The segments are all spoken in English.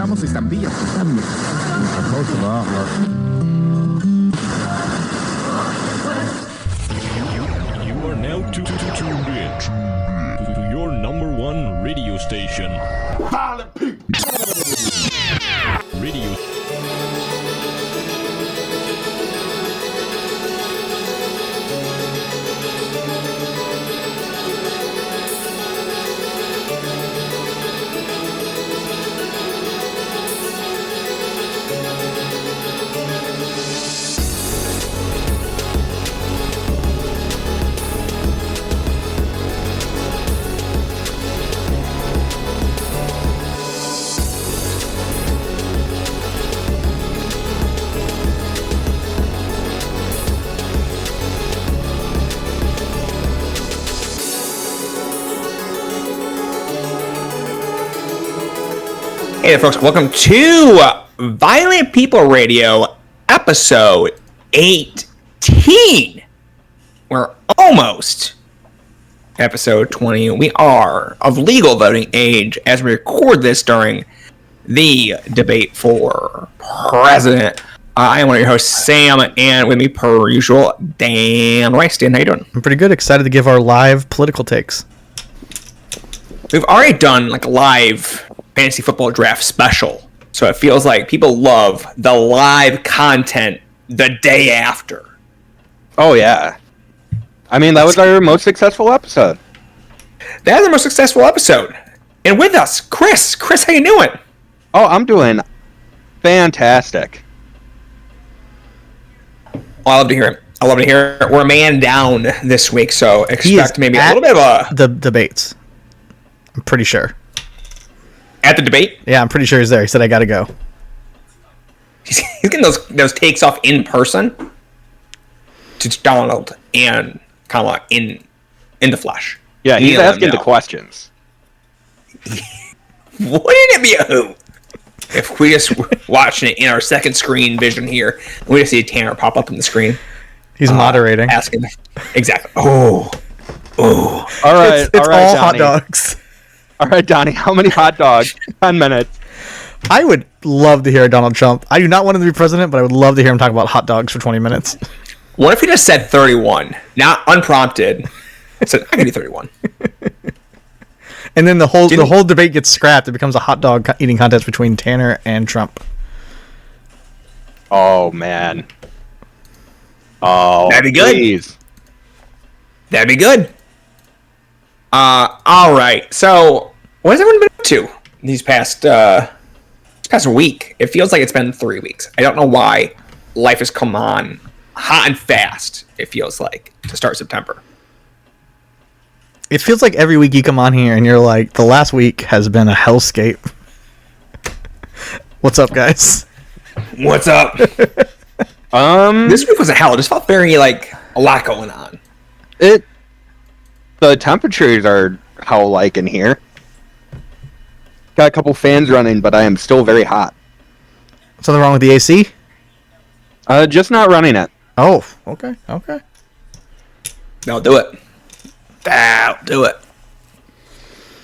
Usamos estampillas también. You are now tuned in to your number one radio station. Violent people. Radio. Hey there, folks. Welcome to Violent People Radio, episode 18. We're almost episode 20. We are of legal voting age as we record this during the debate for president. I am one of your hosts, Sam, and with me, per usual, Dan Rice. Dan, how you doing? I'm pretty good. Excited to give our live political takes. We've already done like a live fantasy football draft special, so it feels like people love the live content the day after. Oh yeah, I mean that was our most successful episode. That was our most successful episode, and with us, Chris. Chris, how you doing? Oh, I'm doing fantastic. Well, I love to hear it. I love to hear it. We're a man down this week, so expect maybe a little bit of the debates. I'm pretty sure. At the debate? Yeah, I'm pretty sure he's there. He said, I gotta go. He's getting those takes off in person to Donald and Kamala in the flesh. Yeah, he's asking the questions. Wouldn't it be a hoot if we just watching it in our second screen vision here, and we just see Tanner pop up on the screen? He's moderating. Asking. Exactly. Oh. All right. It's all Donnie. hot dogs. All right, Donnie, how many hot dogs? 10 minutes. I would love to hear Donald Trump. I do not want him to be president, but I would love to hear him talk about hot dogs for 20 minutes. What if he just said 31, not unprompted? Said, I can do 31. And then the whole debate gets scrapped. It becomes a hot dog eating contest between Tanner and Trump. Oh man. Oh, that'd be good. Please. That'd be good. All right. So, what has everyone been up to these past week? It feels like it's been 3 weeks. I don't know why life has come on hot and fast. It feels like to start September. It feels like every week you come on here and you're like, the last week has been a hellscape. What's up, guys? What's up? This week was a hell. It just felt very like a lot going on. The temperatures are hell-like in here. Got a couple fans running, but I am still very hot. Something wrong with the AC? Just not running it. Oh, okay. That'll do it.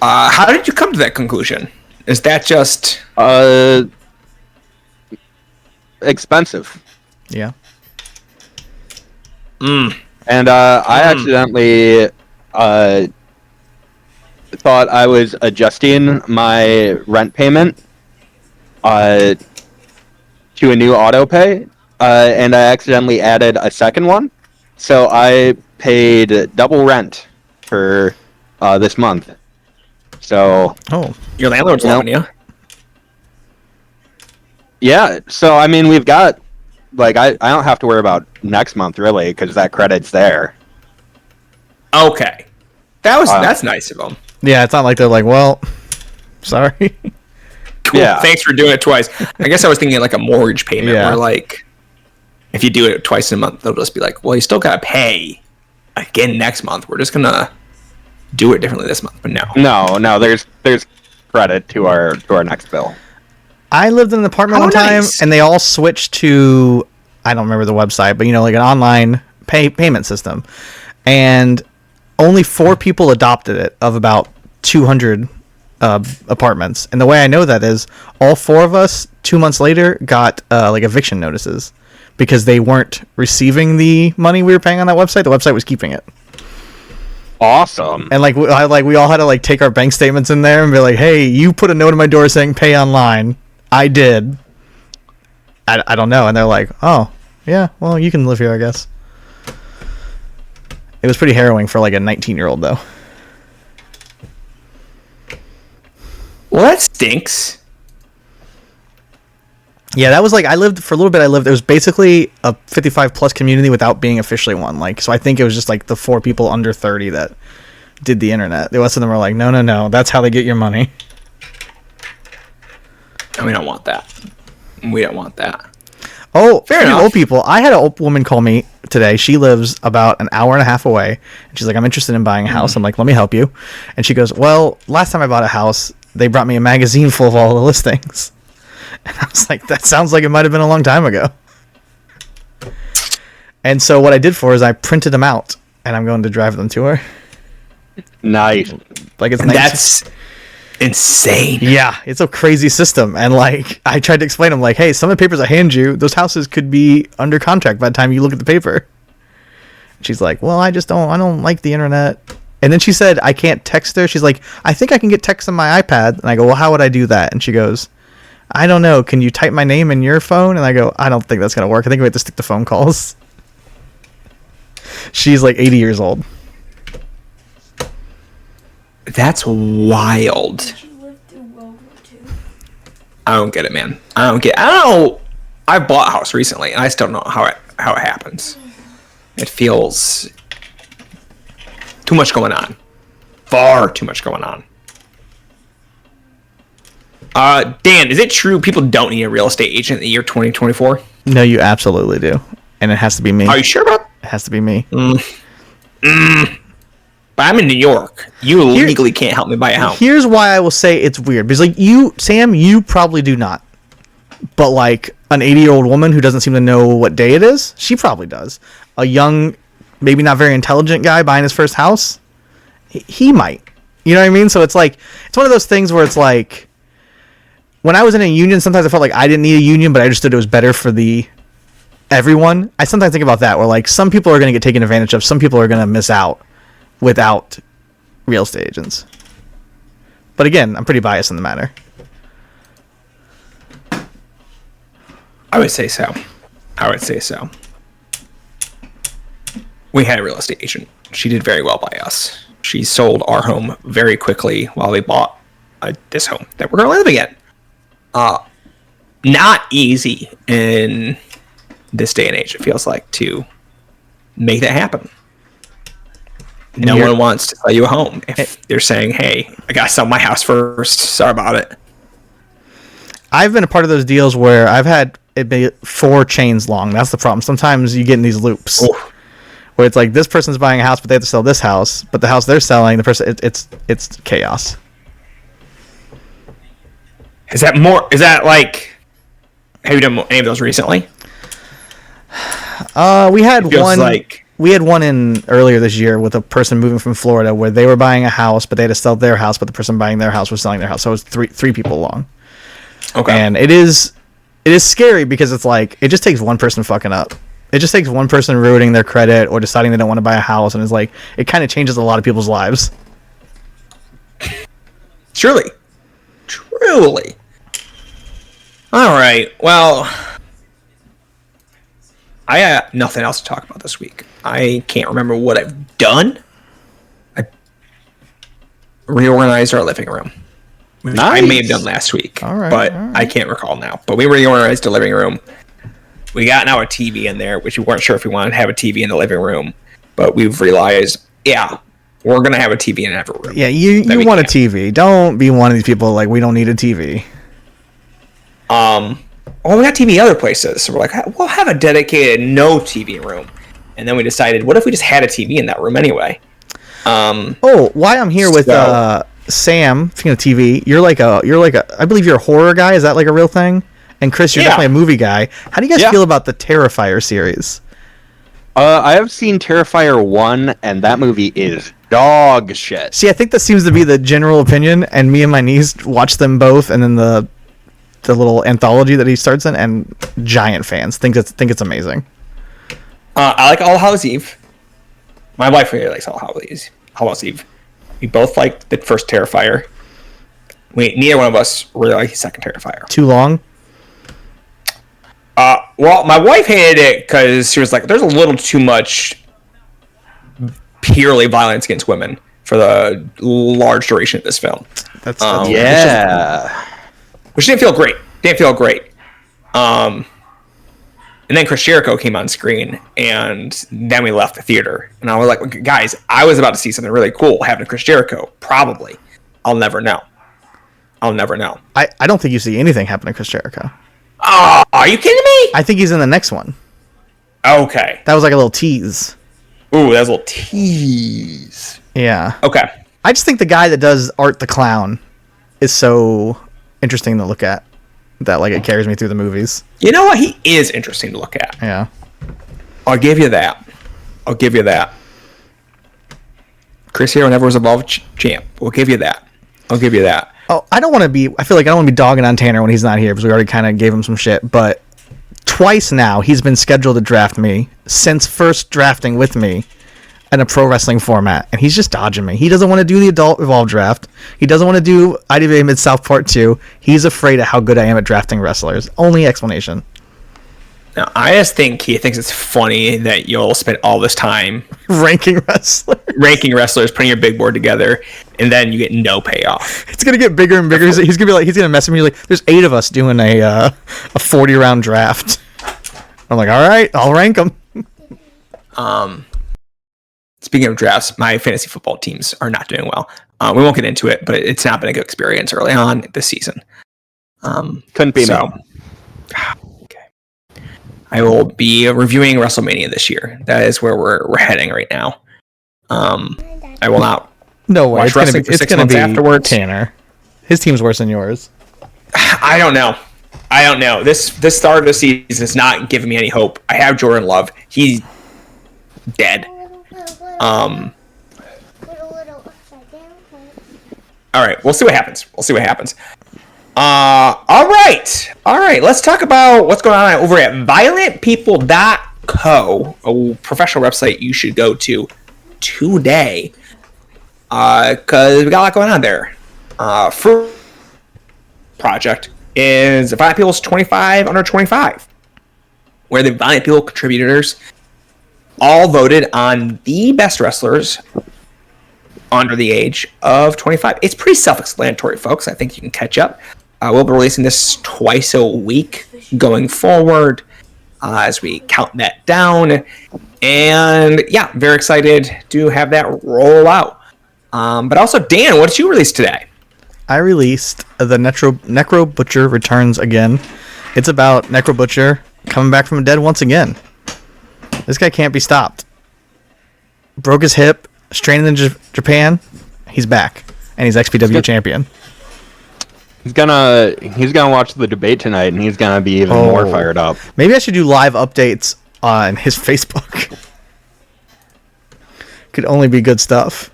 How did you come to that conclusion? Is that just... expensive. Yeah. And I accidentally thought I was adjusting my rent payment to a new auto pay, and I accidentally added a second one. So I paid double rent for this month. So your landlord's loving you. Yeah, so I mean we've got like I don't have to worry about next month really because that credit's there. Okay, that's nice of them. Yeah, it's not like they're like, well, sorry. Cool. Yeah. Thanks for doing it twice. I guess I was thinking like a mortgage payment where like if you do it twice in a month, they'll just be like, well, you still gotta pay again next month. We're just gonna do it differently this month. But no, there's credit to our next bill. I lived in an apartment one time, and they all switched to, I don't remember the website, but like an online payment system, and only 4 people adopted it of about 200 apartments. And the way I know that is all 4 of us 2 months later got like eviction notices because they weren't receiving the money we were paying on that website. The website was keeping it. Awesome. And like we all had to like take our bank statements in there and be like, hey, you put a note on my door saying pay online. I did. I don't know. And they're like, oh yeah, well, you can live here, I guess. It was pretty harrowing for like a 19-year-old though. Well, that stinks. Yeah, that was like, I lived for a little bit. It was basically a 55 plus community without being officially one. Like, so I think it was just like the 4 people under 30 that did the internet. The rest of them were like, no, that's how they get your money. And we don't want that. We don't want that. Oh, fair enough. Old people. I had an old woman call me today. She lives about an hour and a half away. And she's like, I'm interested in buying a house. I'm like, let me help you. And she goes, well, last time I bought a house, they brought me a magazine full of all the listings. And I was like, that sounds like it might have been a long time ago. And so what I did for her is I printed them out, and I'm going to drive them to her. Nice. Like it's That's insane. Yeah, it's a crazy system. And like I tried to explain to them, like, hey, some of the papers I hand you, those houses could be under contract by the time you look at the paper. She's like, well, I don't like the internet. And then she said, I can't text her. She's like, I think I can get text on my iPad. And I go, well, how would I do that? And she goes, I don't know. Can you type my name in your phone? And I go, I don't think that's going to work. I think we have to stick to phone calls. She's like 80 years old. That's wild. I don't get it, man. I don't know. I bought a house recently, and I still don't know how it happens. It feels too much going on. Far too much going on. Dan, is it true people don't need a real estate agent in the year 2024? No, you absolutely do. And it has to be me. Are you sure about It has to be me. But I'm in New York. You legally can't help me buy a house. Here's why I will say it's weird. Because like you, Sam, you probably do not. But like an 80-year-old woman who doesn't seem to know what day it is, she probably does. A young, maybe not very intelligent guy buying his first house, he might. You know what I mean? So it's like, it's one of those things where it's like, when I was in a union, sometimes I felt like I didn't need a union, but I understood it was better for everyone. I sometimes think about that, where like some people are going to get taken advantage of, some people are going to miss out without real estate agents. But again, I'm pretty biased in the matter. I would say so. We had a real estate agent. She did very well by us. She sold our home very quickly while we bought this home that we're going to live in. Not easy in this day and age, it feels like, to make that happen. No one wants to sell you a home if they're saying, hey, I gotta sell my house first. Sorry about it. I've been a part of those deals where I've had it be 4 chains long. That's the problem. Sometimes you get in these loops where it's like this person's buying a house, but they have to sell this house, but the house they're selling, the person, it's chaos. Is that like, have you done any of those recently? We had one. Like, we had one in earlier this year with a person moving from Florida where they were buying a house, but they had to sell their house, but the person buying their house was selling their house. So it was three people long. okay. And it is scary because it's like, it just takes one person fucking up. It just takes one person ruining their credit or deciding they don't want to buy a house. And it's like, it kind of changes a lot of people's lives. Truly. All right. Well, I have nothing else to talk about this week. I can't remember what I've done. I reorganized our living room. Which I may have done last week, all right. I can't recall now. But we reorganized the living room. We got now a TV in there, which we weren't sure if we wanted to have a TV in the living room. But we've realized, yeah, we're going to have a TV in every room. Yeah, you want a TV. Don't be one of these people like, we don't need a TV. Well, we got TV other places. So we're like, we'll have a dedicated no TV room. And then we decided, what if we just had a TV in that room anyway? Why I'm here with Sam, speaking of TV, you're like a I believe you're a horror guy. Is that like a real thing? And Chris, you're definitely a movie guy. How do you guys feel about the Terrifier series? I have seen Terrifier 1, and that movie is dog shit. See, I think that seems to be the general opinion, and me and my niece watch them both, and then the little anthology that he starts in, and giant fans think it's amazing. I like All Hallows Eve. My wife really likes All Hallows Eve. We both liked the first Terrifier. Neither one of us really liked the second Terrifier. Too long? Well, my wife hated it because she was like, there's a little too much purely violence against women for the large duration of this film. That's Yeah. Which didn't feel great. And then Chris Jericho came on screen, and then we left the theater. And I was like, guys, I was about to see something really cool happening to Chris Jericho. Probably. I'll never know. I don't think you see anything happen to Chris Jericho. Oh, are you kidding me? I think he's in the next one. Okay. That was like a little tease. Ooh, that was a little tease. Yeah. Okay. I just think the guy that does Art the Clown is so interesting to look at that like it carries me through the movies. You know what? He is interesting to look at. Yeah. I'll give you that. Chris Hero never was Evolve champ. We'll give you that. Oh, I feel like I don't want to be dogging on Tanner when he's not here because we already kind of gave him some shit, but twice now he's been scheduled to draft me since first drafting with me in a pro wrestling format, and he's just dodging me. He doesn't want to do the adult Evolve draft. He doesn't want to do IDVA Mid-South Part 2. He's afraid of how good I am at drafting wrestlers. Only explanation. Now, I just think he thinks it's funny that you'll spend all this time ranking wrestlers, putting your big board together, and then you get no payoff. It's going to get bigger and bigger. He's going to mess with me like, there's 8 of us doing a 40-round draft. I'm like, all right, I'll rank them. Speaking of drafts, my fantasy football teams are not doing well. We won't get into it, but it's not been a good experience early on this season. Couldn't be me. Okay. I will be reviewing WrestleMania this year. That is where we're heading right now. I will not. No way. Watch wrestling for 6 months afterwards. Tanner, his team's worse than yours. I don't know. This start of the season is not giving me any hope. I have Jordan Love. He's dead. All right, we'll see what happens. All right. Let's talk about what's going on over at violentpeople.co, a professional website you should go to today, because we got a lot going on there. Fruit Project is Violent People's 25 under 25, where the Violent People contributors all voted on the best wrestlers under the age of 25. It's pretty self-explanatory, folks. I think you can catch up. We'll be releasing this twice a week going forward as we count that down. And yeah, very excited to have that roll out. But also, Dan, what did you release today? I released the Necro Butcher Returns Again. It's about Necro Butcher coming back from the dead once again. This guy can't be stopped. Broke his hip, strained in Japan. He's back, and he's XPW champion. He's gonna watch the debate tonight, and he's gonna be even more fired up. Maybe I should do live updates on his Facebook. Could only be good stuff.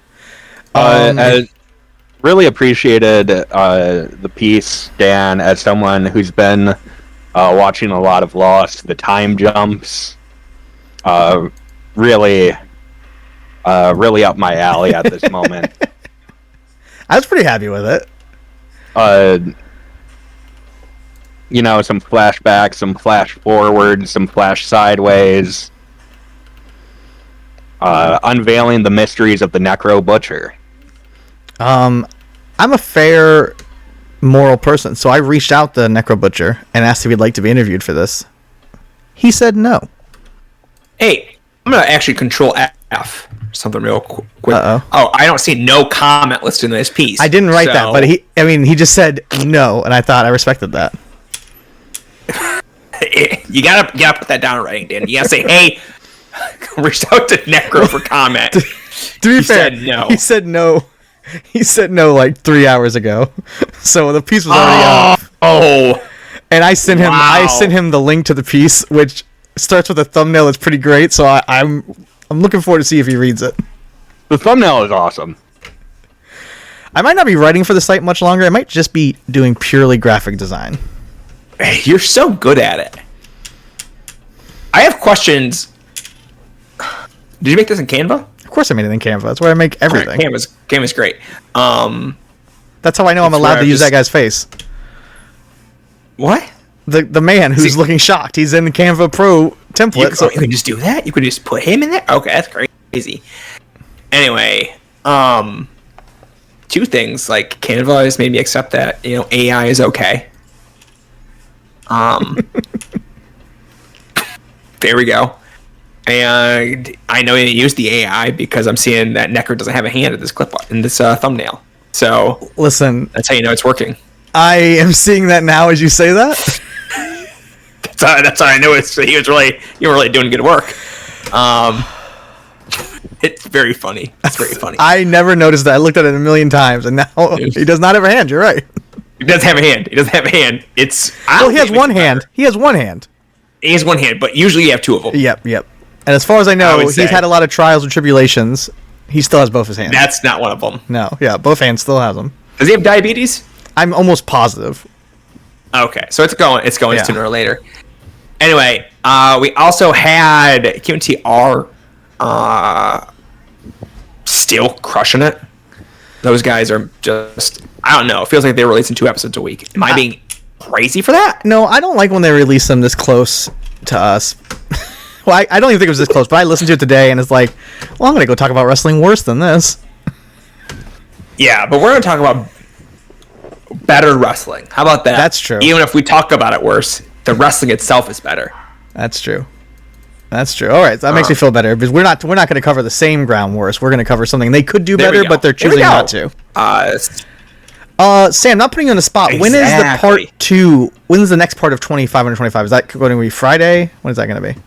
I really appreciated the piece, Dan, as someone who's been watching a lot of Lost. The time jumps. Really up my alley at this moment. I was pretty happy with it. Some flashbacks, some flash forward, some flash sideways. Unveiling the mysteries of the Necro Butcher. I'm a fair, moral person, so I reached out to Necro Butcher and asked if he'd like to be interviewed for this. He said no. Hey, I'm going to actually control F something real quick. Uh-oh. Oh, I don't see no comment listed in this piece. I didn't write that, but he just said no, and I thought I respected that. You gotta put that down in writing, Dan. You gotta say, hey, reached out to Necro for comment. To be fair, said no. He said no. He said no like 3 hours ago, so the piece was already up. Oh, and I sent him. Wow. I sent him the link to the piece, which starts with a thumbnail that's pretty great. So I'm looking forward to see if he reads it. The thumbnail is awesome. I might not be writing for the site much longer. I might just be doing purely graphic design. You're so good at it. I have questions. Did you make this in Canva? Of course I made it in Canva. That's where I make everything. Right, Canva's great. That's how I know I'm allowed to use that guy's face. What? The man who's looking shocked. He's in the Canva Pro template. So you can just do that? You could just put him in there? Okay, that's crazy. Anyway, two things. Like, Canva has made me accept that, AI is okay. There we go. And I know you use the AI because I'm seeing that Necker doesn't have a hand in this thumbnail. So listen, that's how you know it's working. I am seeing that now as you say that. That's how I knew you were really doing good work. It's very funny. It's very funny. I never noticed that. I looked at it a million times, and now he does not have a hand. You're right. He doesn't have a hand. Well, he has one hand. He has one hand. He has one hand, but usually you have two of them. Yep. And as far as I know, he's had a lot of trials and tribulations. He still has both his hands. That's not one of them. No, yeah, both hands still has them. Does he have diabetes? I'm almost positive. Okay, so it's going sooner or later. Anyway, we also had QNTR still crushing it. Those guys are just, I don't know, it feels like they're releasing 2 episodes a week. Am I being crazy for that? No, I don't like when they release them this close to us. Well, I don't even think it was this close, but I listened to it today, and it's like, well, I'm going to go talk about wrestling worse than this. Yeah, but we're going to talk about better wrestling. How about that? That's true. Even if we talk about it worse, the wrestling itself is better. That's true. All right, that makes me feel better, because we're not going to cover the same ground worse. We're going to cover something they could do better, but they're choosing not to. Sam, not putting you on the spot. Exactly. When is the part 2? When's the next part of 2525? Is that going to be Friday? When is that going to be?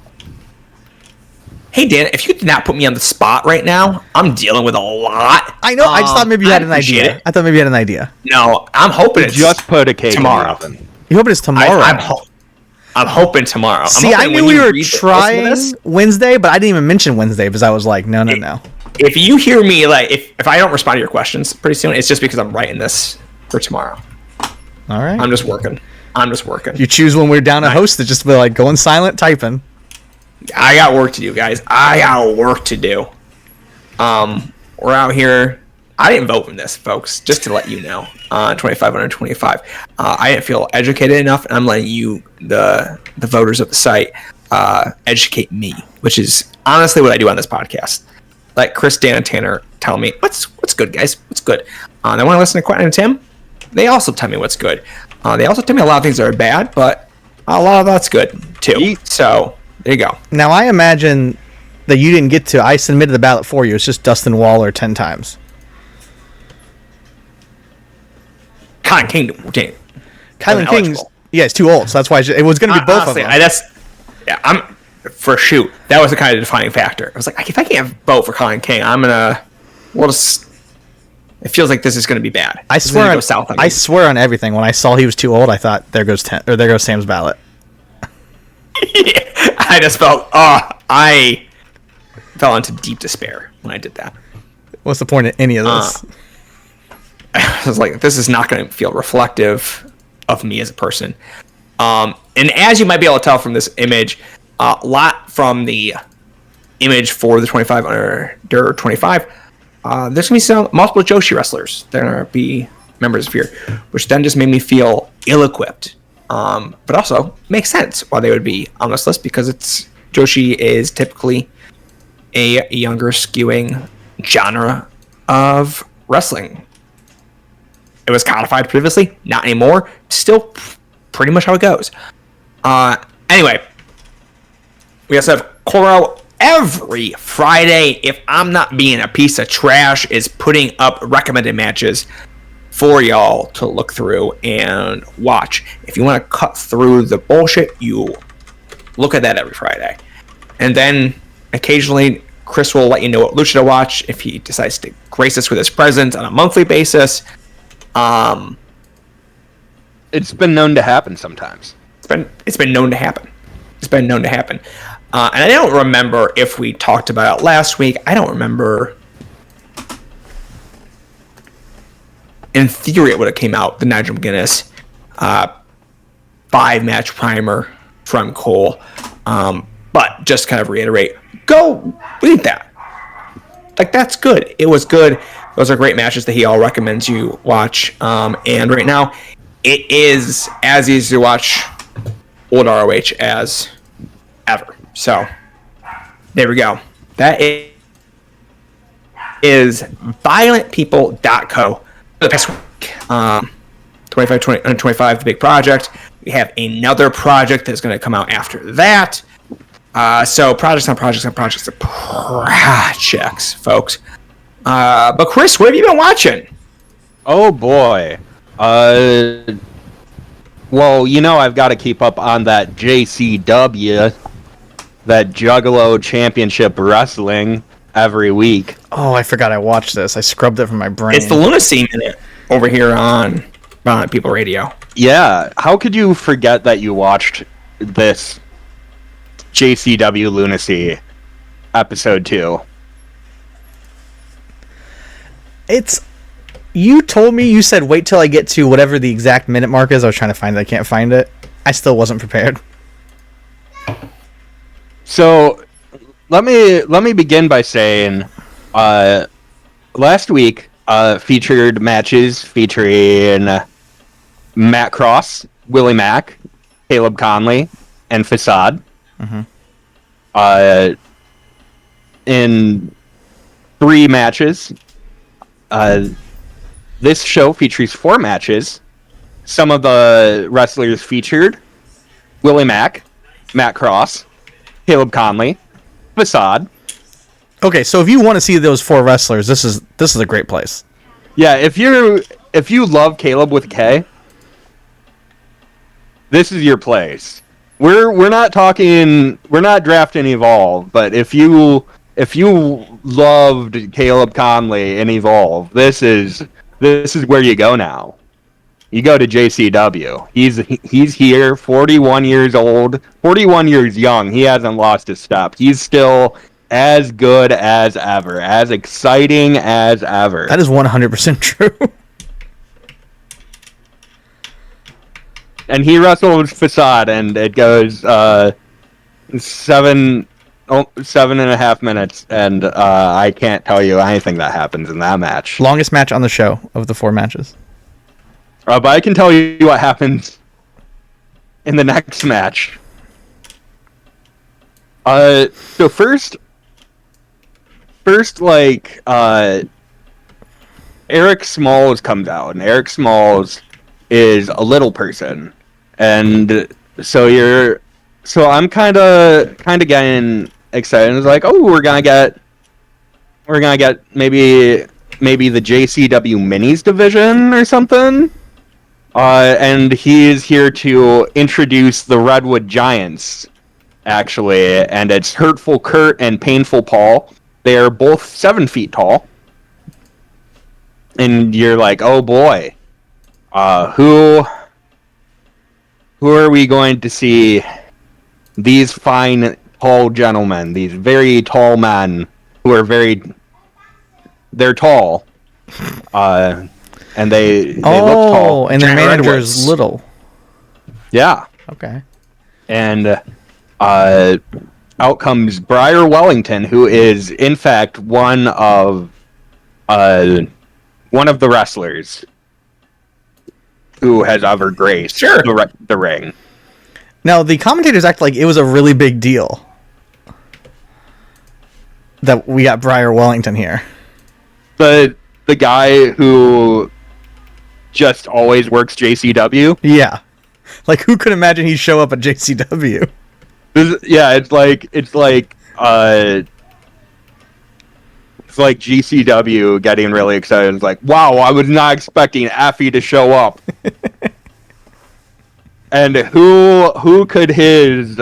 Hey, Dan, if you did not put me on the spot right now, I'm dealing with a lot. I know. I just thought maybe you had an idea. It. I thought maybe you had an idea. No, I'm hoping it's just put a cake tomorrow. You hope it's tomorrow? I'm hoping tomorrow. See, I knew we were trying Wednesday, but I didn't even mention Wednesday because I was like, no. If you hear me, like, if I don't respond to your questions pretty soon, it's just because I'm writing this for tomorrow. All right. I'm just working. You choose when we're down a host to just be like going silent, typing. I got work to do, guys. I got work to do. We're out here. I didn't vote for this, folks, just to let you know. 2525. I didn't feel educated enough, and I'm letting you, the voters of the site, educate me, which is honestly what I do on this podcast. Let Chris, Dan, and Tanner tell me what's good, guys. What's good. They want to listen to Quentin and Tim. They also tell me what's good. They also tell me a lot of things that are bad, but a lot of that's good too. So there you go. Now I imagine that you didn't get to. I submitted the ballot for you. It's just Dustin Waller 10 times. Kylan King. Kylan King's. Yeah, it's too old, so that's why it was going to be both honestly, of them. I'm for shoot. That was the kind of defining factor. I was like, if I can't vote for Kylan King, it feels like this is going to be bad. I swear on everything. When I saw he was too old, I thought there goes Sam's ballot. I just felt I fell into deep despair when I did that. What's the point of any of this? I was like, this is not going to feel reflective of me as a person. And as you might be able to tell from this image, a lot from the image for the 25 under 25. There's going to be some multiple Joshi wrestlers. They're going to be members of here, which then just made me feel ill-equipped. But also makes sense why they would be on this list, because Joshi is typically a younger skewing genre of wrestling. It was codified previously, not anymore. Still pretty much how it goes. Anyway, we also have Koro every Friday. If I'm not being a piece of trash, is putting up recommended matches for y'all to look through and watch. If you want to cut through the bullshit, you look at that every Friday. And then occasionally Chris will let you know what lucha to watch if he decides to grace us with his presence on a monthly basis. It's been known to happen sometimes. It's been known to happen. And I don't remember if we talked about it last week. I don't remember in theory, it would have came out, the Nigel McGuinness 5-match primer from Cole. But just kind of reiterate, go read that. Like, that's good. It was good. Those are great matches that he all recommends you watch. And right now, it is as easy to watch old ROH as ever. So, there we go. That is violentpeople.co. The past week, 25, the big project. We have another project that's going to come out after that. So projects, folks. But Chris, what have you been watching? Oh boy. Well, I've got to keep up on that JCW, that Juggalo Championship Wrestling every week. Oh, I forgot I watched this. I scrubbed it from my brain. It's the Lunacy Minute over here on People Radio. Yeah, how could you forget that you watched this JCW Lunacy episode 2? You told me, you said wait till I get to whatever the exact minute mark is. I was trying to find it. I can't find it. I still wasn't prepared. So let me begin by saying last week featured matches featuring Matt Cross, Willie Mack, Caleb Conley, and Facade. In 3 matches. This show features 4 matches. Some of the wrestlers featured: Willie Mack, Matt Cross, Caleb Conley, Facade. Okay, so if you want to see those 4 wrestlers, this is a great place. Yeah, if you love Caleb with a K, this is your place. We're not drafting Evolve, but if you loved Caleb Conley in Evolve, this is where you go now. You go to JCW. He's here, 41 years old, 41 years young. He hasn't lost a step. He's still as good as ever, as exciting as ever. That is 100% true. And he wrestles Facade, and it goes 7.5 minutes, and I can't tell you anything that happens in that match. Longest match on the show of the 4 matches. But I can tell you what happens in the next match. So first, Eric Smalls comes out, and Eric Smalls is a little person, and so I'm kind of getting excited. It's like, oh, we're gonna get maybe the JCW Minis division or something. And he's here to introduce the Redwood Giants, actually, and it's Hurtful Kurt and Painful Paul. They are both 7 feet tall, and you're like, oh boy, who are we going to see? These fine tall gentlemen, these very tall men who are they're tall, and they look tall. And their manager is little. Yeah. Okay. And out comes Briar Wellington, who is in fact one of the wrestlers who has ever graced the ring. Now, the commentators act like it was a really big deal that we got Briar Wellington here. The guy who just always works JCW? Yeah. Like, who could imagine he'd show up at JCW? Yeah, it's like GCW getting really excited. It's like, wow, I was not expecting Effie to show up. And who could his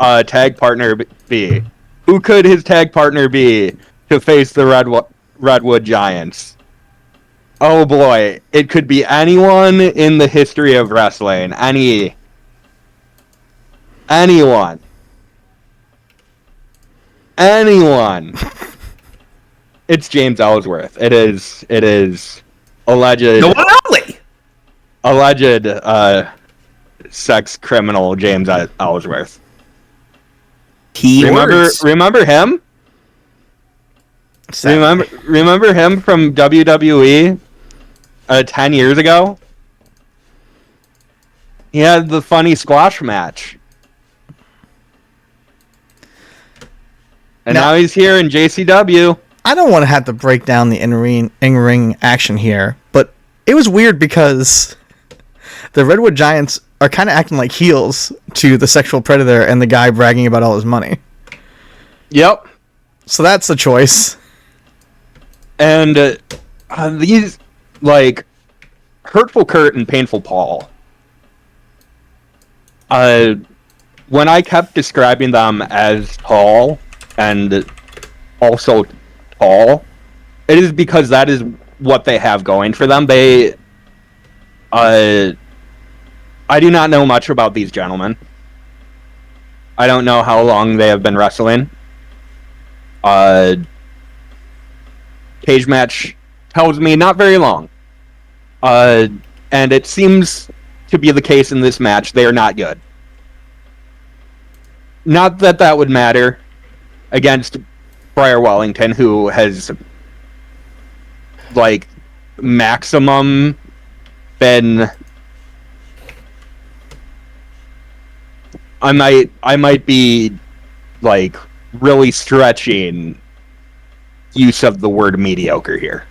tag partner be? Who could his tag partner be to face the Redwood Giants? Oh boy, it could be anyone in the history of wrestling. Anyone. It's James Ellsworth. It is alleged The one and only. alleged sex criminal James Ellsworth. Keywords. Remember him? Sadly. Remember him from WWE 10 years ago? He had the funny squash match. And now he's here in JCW. I don't want to have to break down the in-ring action here, but it was weird because the Redwood Giants are kind of acting like heels to the sexual predator and the guy bragging about all his money. Yep. So that's the choice. And these, like, Hurtful Kurt and Painful Paul, when I kept describing them as tall and also tall, it is because that is what they have going for them. I do not know much about these gentlemen. I don't know how long they have been wrestling. Cage match tells me not very long. And it seems to be the case in this match. They are not good. Not that that would matter against Briar Wellington, who has, like, maximum been... I might be, like, really stretching use of the word mediocre here.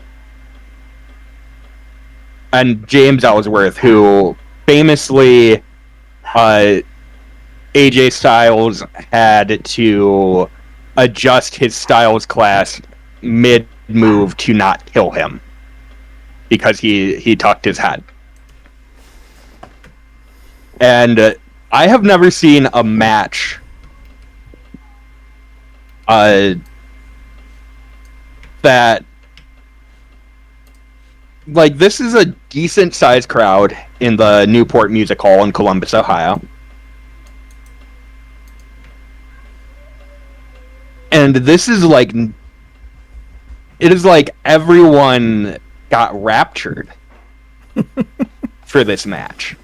And James Ellsworth, who famously AJ Styles had to adjust his Styles class mid-move to not kill him because he tucked his head. And I have never seen a match that, like, this is a decent sized crowd in the Newport Music Hall in Columbus, Ohio. And this is like, it is like everyone got raptured for this match.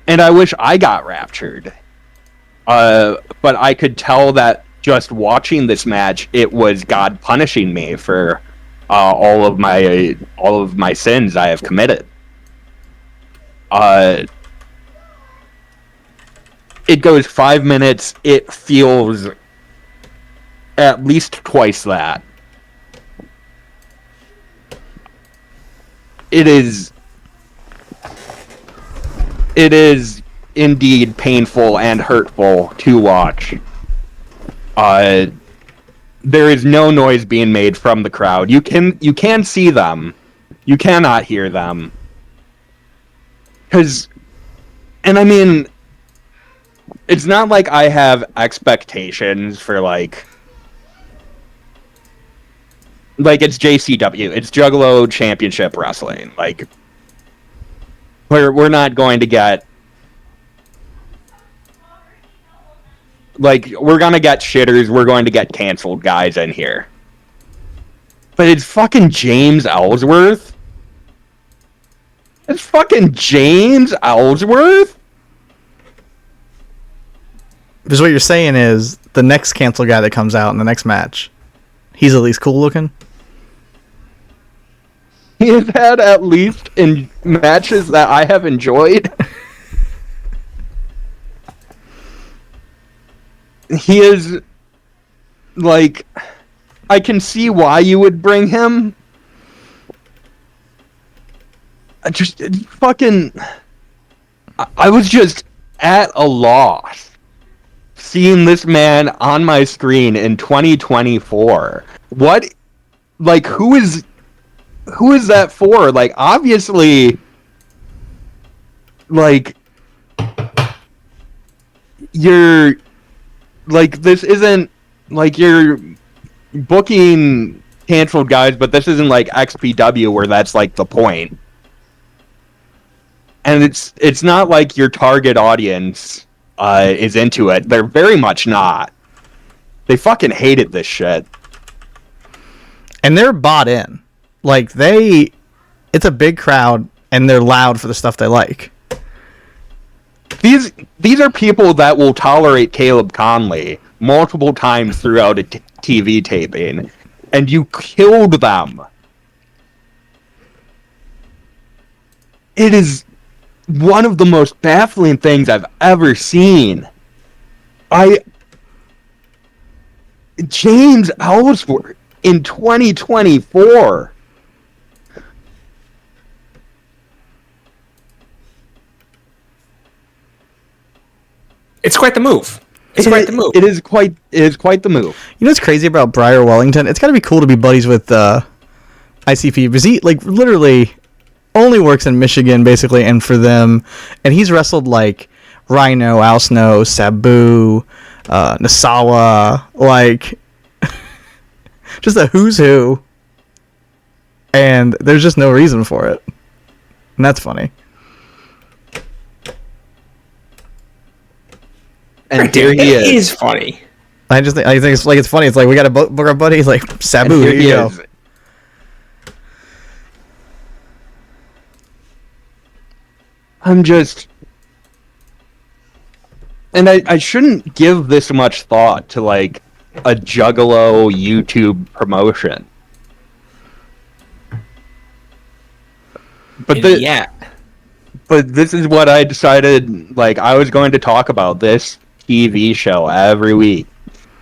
And I wish I got raptured. But I could tell that just watching this match, it was God punishing me for all of my sins I have committed. It goes 5 minutes. It feels at least twice that. It is indeed painful and hurtful to watch. There is no noise being made from the crowd. You can see them. You cannot hear them. And I mean, it's not like I have expectations for like it's JCW. It's Juggalo Championship Wrestling. Like, we're not going to get, like, we're gonna get shitters, we're going to get canceled guys in here. But it's fucking James Ellsworth? It's fucking James Ellsworth? Because what you're saying is the next cancel guy that comes out in the next match, he's at least cool looking? He has had, at least in matches that I have enjoyed, he is, like, I can see why you would bring him. I was just at a loss seeing this man on my screen in 2024. What, like, who is that for? Like, obviously, like, you're, like, this isn't, like, you're booking canceled guys, but this isn't like XPW where that's, like, the point. And it's not like your target audience is into it. They're very much not. They fucking hated this shit. And they're bought in. Like it's a big crowd and they're loud for the stuff they like. These are people that will tolerate Caleb Conley multiple times throughout a TV taping, and you killed them. It is one of the most baffling things I've ever seen. James Ellsworth in 2024. It's quite the move. It's quite the move. It is quite the move. You know what's crazy about Briar Wellington? It's got to be cool to be buddies with ICP because he like literally only works in Michigan basically, and for them, and he's wrestled like Rhino, Al Snow, Sabu, Nasawa, like just a who's who, and there's just no reason for it, and that's funny. And here he is. It is funny. I think it's like it's funny. It's like we got to book our buddy like Sabu. Here you go. I'm just, and I shouldn't give this much thought to like a Juggalo YouTube promotion, but but this is what I decided. Like I was going to talk about this TV show every week,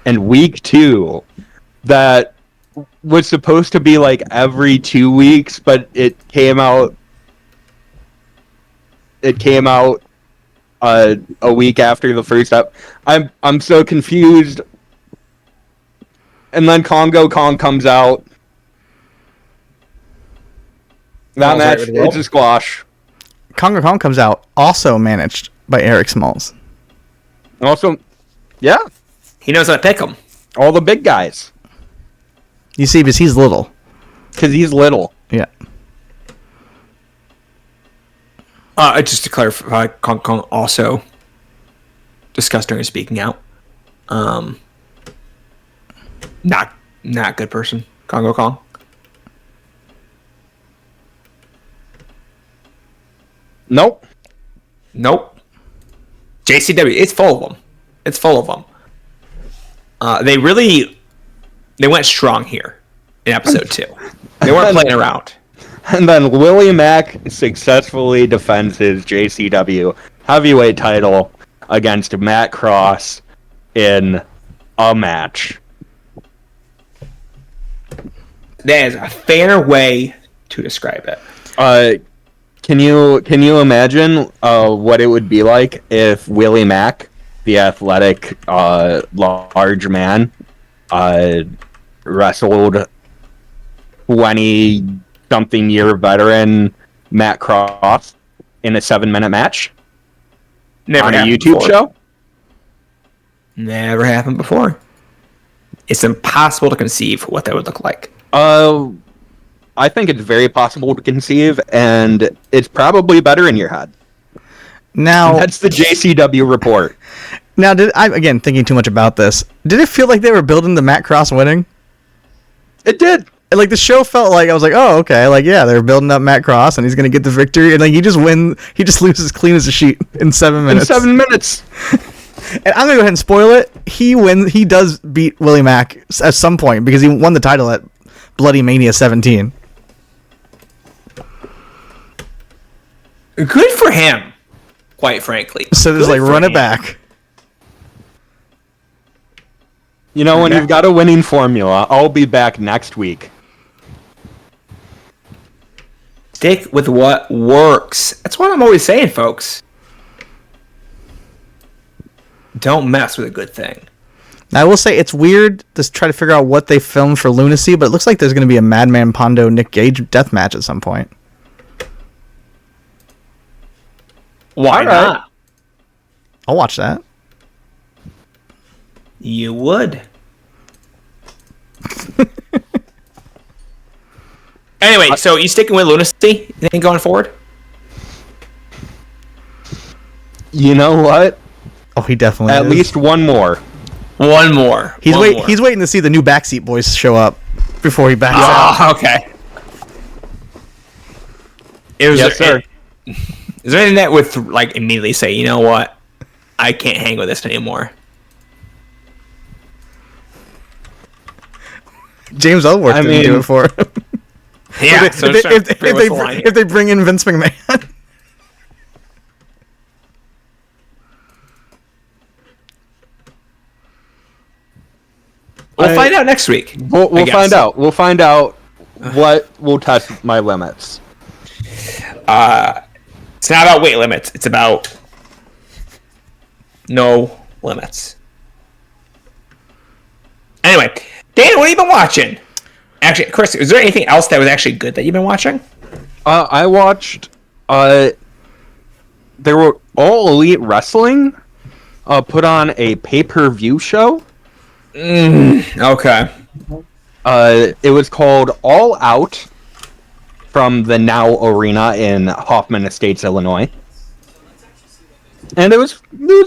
and week 2 that was supposed to be like every 2 weeks, but it came out a week after the first up. I'm so confused. And then Congo Kong comes out. That match, it's a squash. Congo Kong comes out, also managed by Eric Smalls. Also, yeah, he knows how to pick them. All the big guys. You see, because he's little. Because he's little. Yeah. Just to clarify, Kong Kong also discussed during speaking out. Not a good person, Congo Kong. Nope. JCW, it's full of them. They went strong here in episode 2. They weren't playing around. And then Willie Mack successfully defends his JCW heavyweight title against Matt Cross in a match. That is a fair way to describe it. Can you imagine what it would be like if Willie Mack, the athletic large man, wrestled 20-something year veteran Matt Cross in a 7-minute match? Never on a happened YouTube before. show? Never happened before. It's impossible to conceive what that would look like. I think it's very possible to conceive, and it's probably better in your head. Now That's the JCW report. Now, again thinking too much about this? Did it feel like they were building the Matt Cross winning? It did. And, like the show felt like I was like, oh, okay, like yeah, they're building up Matt Cross, and he's gonna get the victory, and like he just loses clean as a sheet in 7 minutes. In 7 minutes. And I'm gonna go ahead and spoil it. He does beat Willie Mack at some point because he won the title at Bloody Mania 17. Good for him, quite frankly. So there's like run it back. You know, when you've got a winning formula, I'll be back next week. Stick with what works. That's what I'm always saying, folks. Don't mess with a good thing. Now, I will say it's weird to try to figure out what they filmed for Lunacy, but it looks like there's going to be a Madman Pondo Nick Gage death match at some point. Why not? I'll watch that. You would. Anyway, so you sticking with Lunacy? You think going forward? You know what? Oh, he definitely At is. least one more. One more. He's waiting to see the new Backseat Boys show up before he backs out. Oh, okay. Yes, sir. Is there anything that would like immediately say, you know what, I can't hang with this anymore? James Ellsworth didn't do it for him. Yeah. If they bring in Vince McMahon. We'll find out next week. We'll find out. We'll find out what will test my limits. It's not about weight limits. It's about no limits. Anyway, Dan, what have you been watching? Actually, Chris, is there anything else that was actually good that you've been watching? I watched. There were All Elite Wrestling put on a pay-per-view show. Okay. It was called All Out from the Now Arena in Hoffman Estates, Illinois, and it was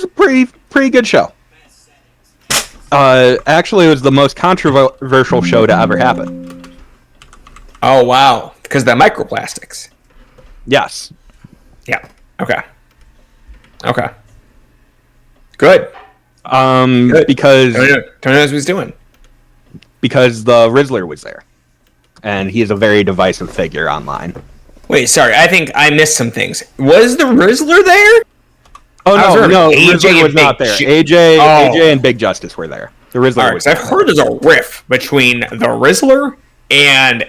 a pretty good show. Actually, it was the most controversial show to ever happen. Oh wow! Because of the microplastics. Yes. Yeah. Okay. Okay. Good. Good. Because Tony knows what he's doing. Because the Rizzler was there, and he is a very divisive figure online. Wait, sorry. I think I missed some things. Was the Rizzler there? Oh no, AJ Rizzler was not there. AJ and Big Justice were there. The Rizzler was there. I've heard there's a riff between the Rizzler and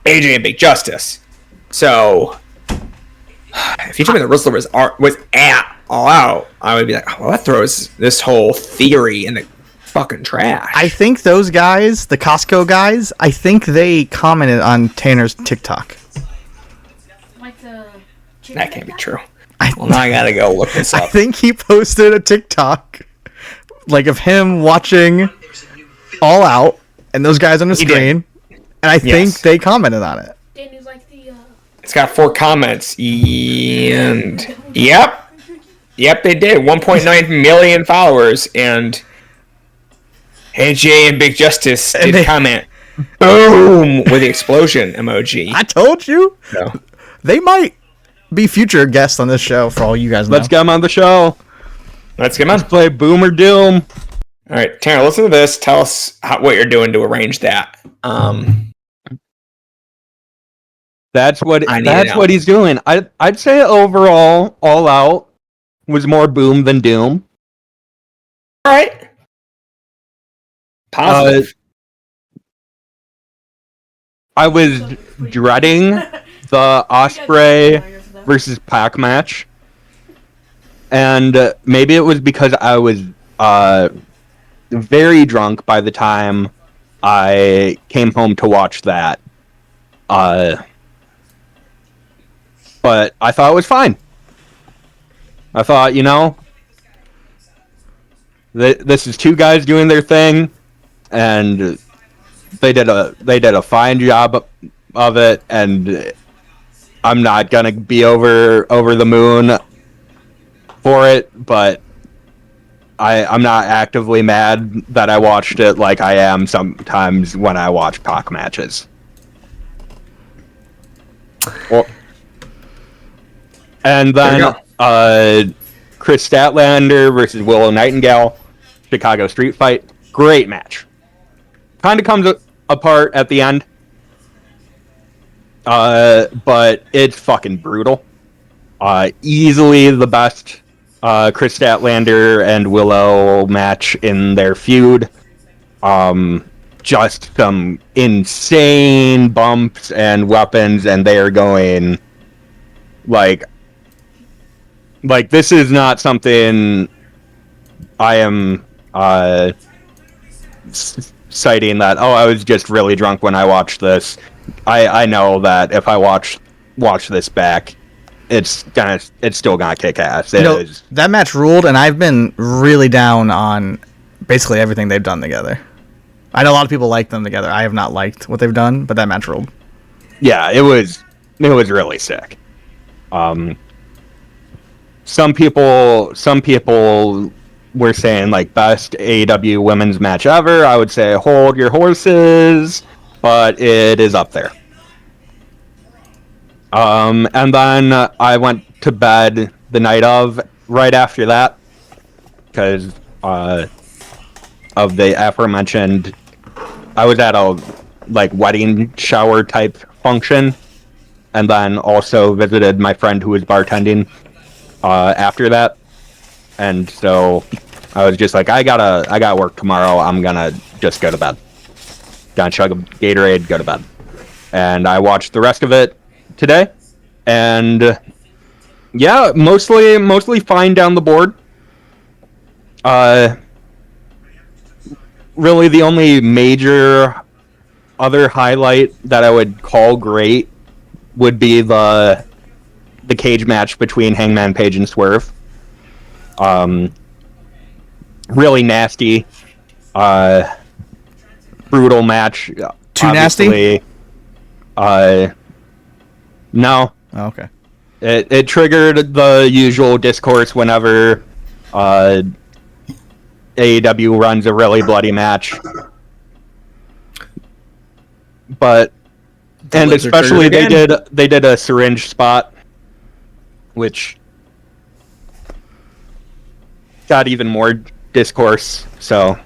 AJ and Big Justice. So, if you told me the Rizzler was at All Out, I would be like, well, that throws this whole theory in the fucking trash. I think those guys, the Costco guys, I think they commented on Tanner's TikTok. That can't be true. Well, now I gotta go look this up. I think he posted a TikTok, like, of him watching All Out and those guys on the screen, and I think they commented on it. It's got 4 comments, and yep, they did. 1.9 million followers, and AJ and Big Justice did comment. Boom! With the explosion emoji. I told you. No. They might be future guests on this show for all you guys know. Let's get them on the show. Let's get them on. Let's play Boom or Doom. All right, Tanner, listen to this. Tell us what you're doing to arrange that. That's what he's doing. I'd say overall, All Out was more Boom than Doom. All right. Positive. I was dreading the Osprey versus Pac match, and maybe it was because I was very drunk by the time I came home to watch that. But I thought it was fine. I thought, this is 2 guys doing their thing, and they did a fine job of it, and I'm not gonna be over the moon for it, but I'm not actively mad that I watched it like I am sometimes when I watch Pac matches. And then Chris Statlander versus Willow Nightingale, Chicago Street Fight, great match. Kind of comes apart at the end, but it's fucking brutal. Easily the best Chris Statlander and Willow match in their feud. Just some insane bumps and weapons, and they are going like this is not something I am citing that, I was just really drunk when I watched this. I know that if I watch this back, it's still gonna kick ass. That match ruled, and I've been really down on basically everything they've done together. I know a lot of people like them together. I have not liked what they've done, but that match ruled. Yeah, it was really sick. Some people were saying like best AEW women's match ever. I would say hold your horses, but it is up there. And then I went to bed the night of, right after that, because of the aforementioned, I was at a wedding shower type function, and then also visited my friend who was bartending after that, and so I was just like, I gotta work tomorrow. I'm gonna just go to bed. Gonna chug a Gatorade, go to bed, and I watched the rest of it today, and yeah, mostly fine down the board. Really, the only major other highlight that I would call great would be the cage match between Hangman Page and Swerve. Really nasty, brutal match. Too nasty? No. Oh, okay. It triggered the usual discourse whenever AEW runs a really bloody match. But and especially they did a syringe spot, which got even more discourse. So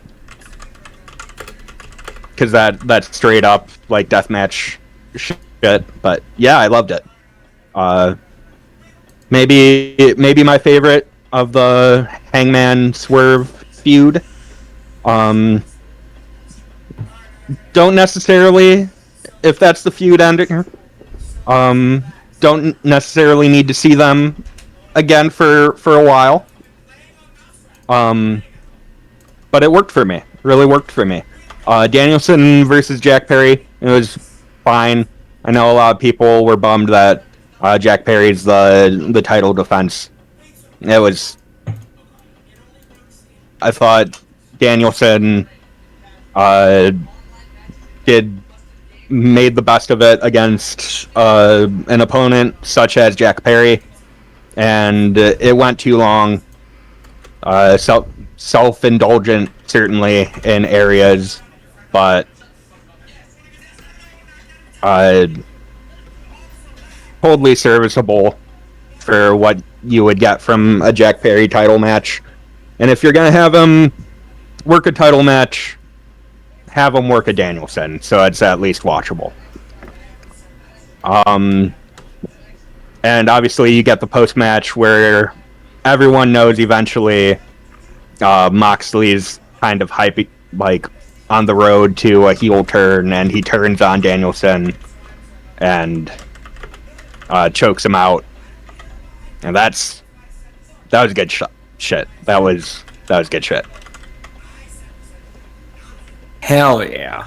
because that's straight up deathmatch shit. But yeah, I loved it. Maybe my favorite of the Hangman Swerve feud. Don't necessarily, if that's the feud ending, don't necessarily need to see them again for a while. But it worked for me. Really worked for me. Danielson versus Jack Perry, it was fine. I know a lot of people were bummed that Jack Perry's the title defense. It was. I thought Danielson made the best of it against an opponent such as Jack Perry, and it went too long. Self-indulgent certainly in areas, but totally serviceable for what you would get from a Jack Perry title match. And if you're going to have him work a title match, have him work a Danielson, so it's at least watchable. And obviously you get the post-match where everyone knows eventually Moxley's kind of on the road to a heel turn, and he turns on Danielson and chokes him out. And that was good shit. That was good shit. Hell yeah.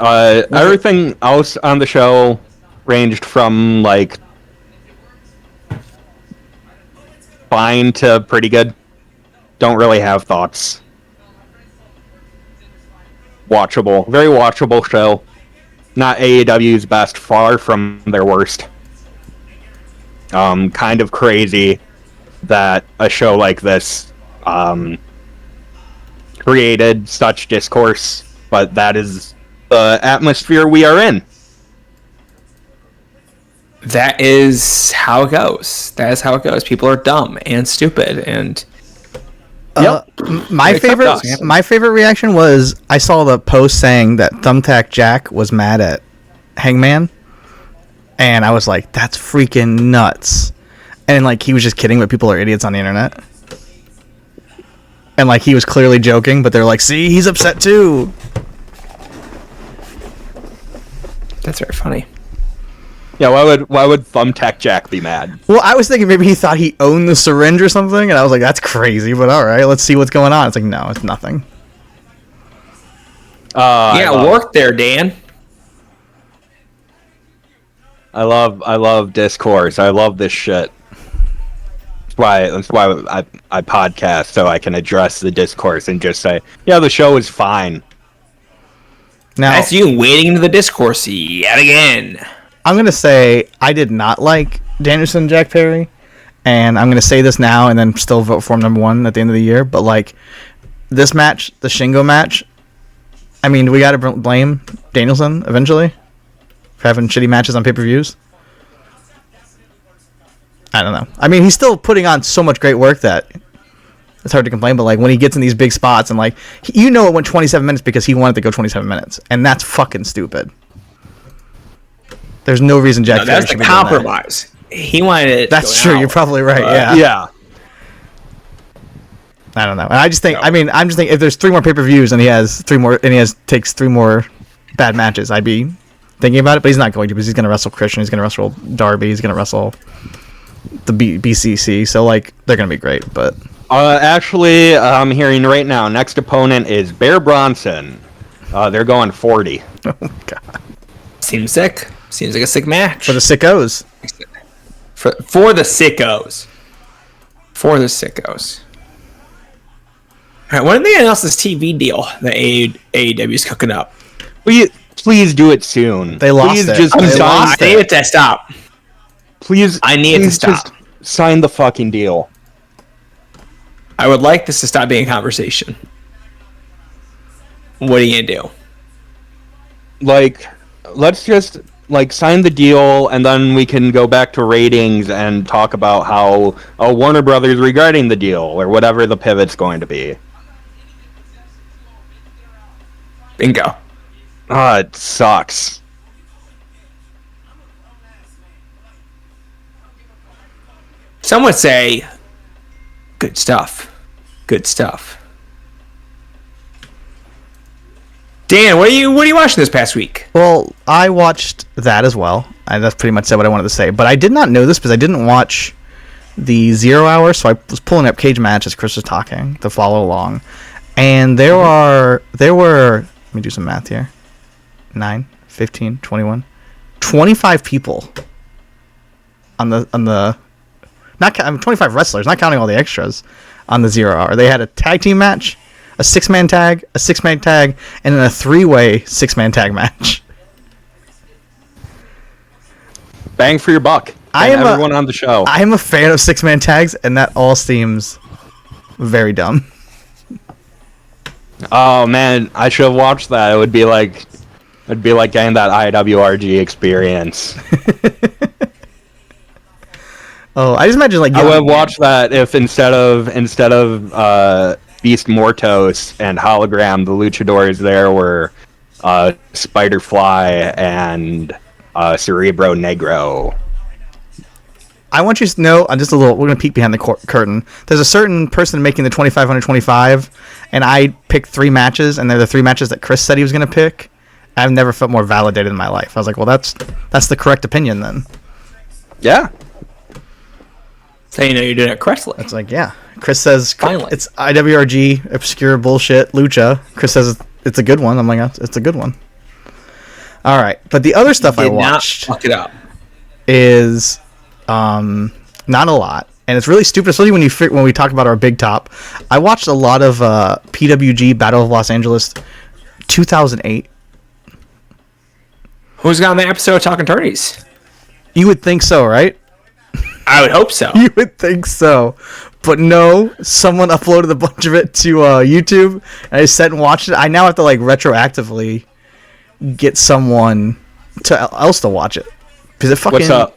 Everything else on the show ranged from fine to pretty good. Don't really have thoughts. Watchable. Very watchable show. Not AEW's best, far from their worst. Kind of crazy that a show like this created such discourse, but that is the atmosphere we are in. That is how it goes. People are dumb and stupid, and my favorite reaction was I saw the post saying that Thumbtack Jack was mad at Hangman, and I was like, that's freaking nuts. And he was just kidding, but people are idiots on the internet. And he was clearly joking, but they're like, see, he's upset too. That's very funny. Yeah, why would Thumbtack Jack be mad? Well, I was thinking maybe he thought he owned the syringe or something, and I was like, that's crazy, but all right, let's see what's going on. It's like, no, it's nothing. Work there, Dan. I love discourse. I love this shit. That's why I podcast, so I can address the discourse and just say, yeah, the show is fine. Now, that's you wading into the discourse yet again. I'm going to say I did not like Danielson and Jack Perry, and I'm going to say this now and then still vote for him number one at the end of the year, but this match, the Shingo match, I mean, do we got to blame Danielson eventually for having shitty matches on pay-per-views? I don't know. I mean, he's still putting on so much great work that it's hard to complain, but like when he gets in these big spots and like it went 27 minutes because he wanted to go 27 minutes, and that's fucking stupid. There's no reason Jack. That's the compromise. He wanted it. That's true. You're probably right. Yeah. I don't know. And I just think. I mean, I'm just thinking if there's 3 more pay-per-views and he has 3 more, and takes 3 more bad matches, I'd be thinking about it. But he's not going to, because he's going to wrestle Christian. He's going to wrestle Darby. He's going to wrestle the BCC. So like they're going to be great. But actually, I'm hearing right now. Next opponent is Bear Bronson. They're going 40. oh god, seems sick. Seems like a sick match for the sickos. For the sickos. For the sickos. All right, when did they announce this TV deal that AEW is cooking up? Please do it soon. They lost please it. Just I need it to stop. Please, I need it to stop. Just sign the fucking deal. I would like this to stop being a conversation. What are you gonna do? Like, let's just sign the deal, and then we can go back to ratings and talk about how Warner Brothers regarding the deal or whatever the pivot's going to be. Bingo. It sucks. Some would say, good stuff. Good stuff. Dan, what are you watching this past week? Well, I watched that as well. That's pretty much said what I wanted to say. But I did not know this because I didn't watch the 0 hour, so I was pulling up Cage Match as Chris was talking to follow along. And there were, let me do some math here. 9, 15, 21, 25 people on the not 25 wrestlers, not counting all the extras on the 0 hour. They had a tag team match, a 6-man tag, a 6-man tag, and then a 3-way 6-man tag match. Bang for your buck. Everyone on the show. I am a fan of 6-man tags, and that all seems very dumb. Oh man, I should have watched that. It'd be like getting that IWRG experience. Oh, I just imagine like I would have watched that if instead of Beast Mortos and Hologram, the luchadors there were Spider-Fly and Cerebro Negro. I want you to know, just a little, we're going to peek behind the curtain. There's a certain person making the 2525, and I picked 3 matches, and they're the 3 matches that Chris said he was going to pick. I've never felt more validated in my life. I was like, well, that's the correct opinion then. Yeah. So you know you're doing it correctly. It's like, yeah. Chris says Finally. It's IWRG, obscure bullshit, lucha. Chris says it's a good one. I'm like, it's a good one. All right. But the other stuff I watched not fuck it up. is not a lot. And it's really stupid, especially when we talk about our big top. I watched a lot of PWG Battle of Los Angeles 2008. Who's got on the episode of Talking Turnies? You would think so, right? I would hope so. You would think so. But no, someone uploaded a bunch of it to YouTube, and I sat and watched it. I now have to retroactively get someone else to watch it. Because it fucking... What's up?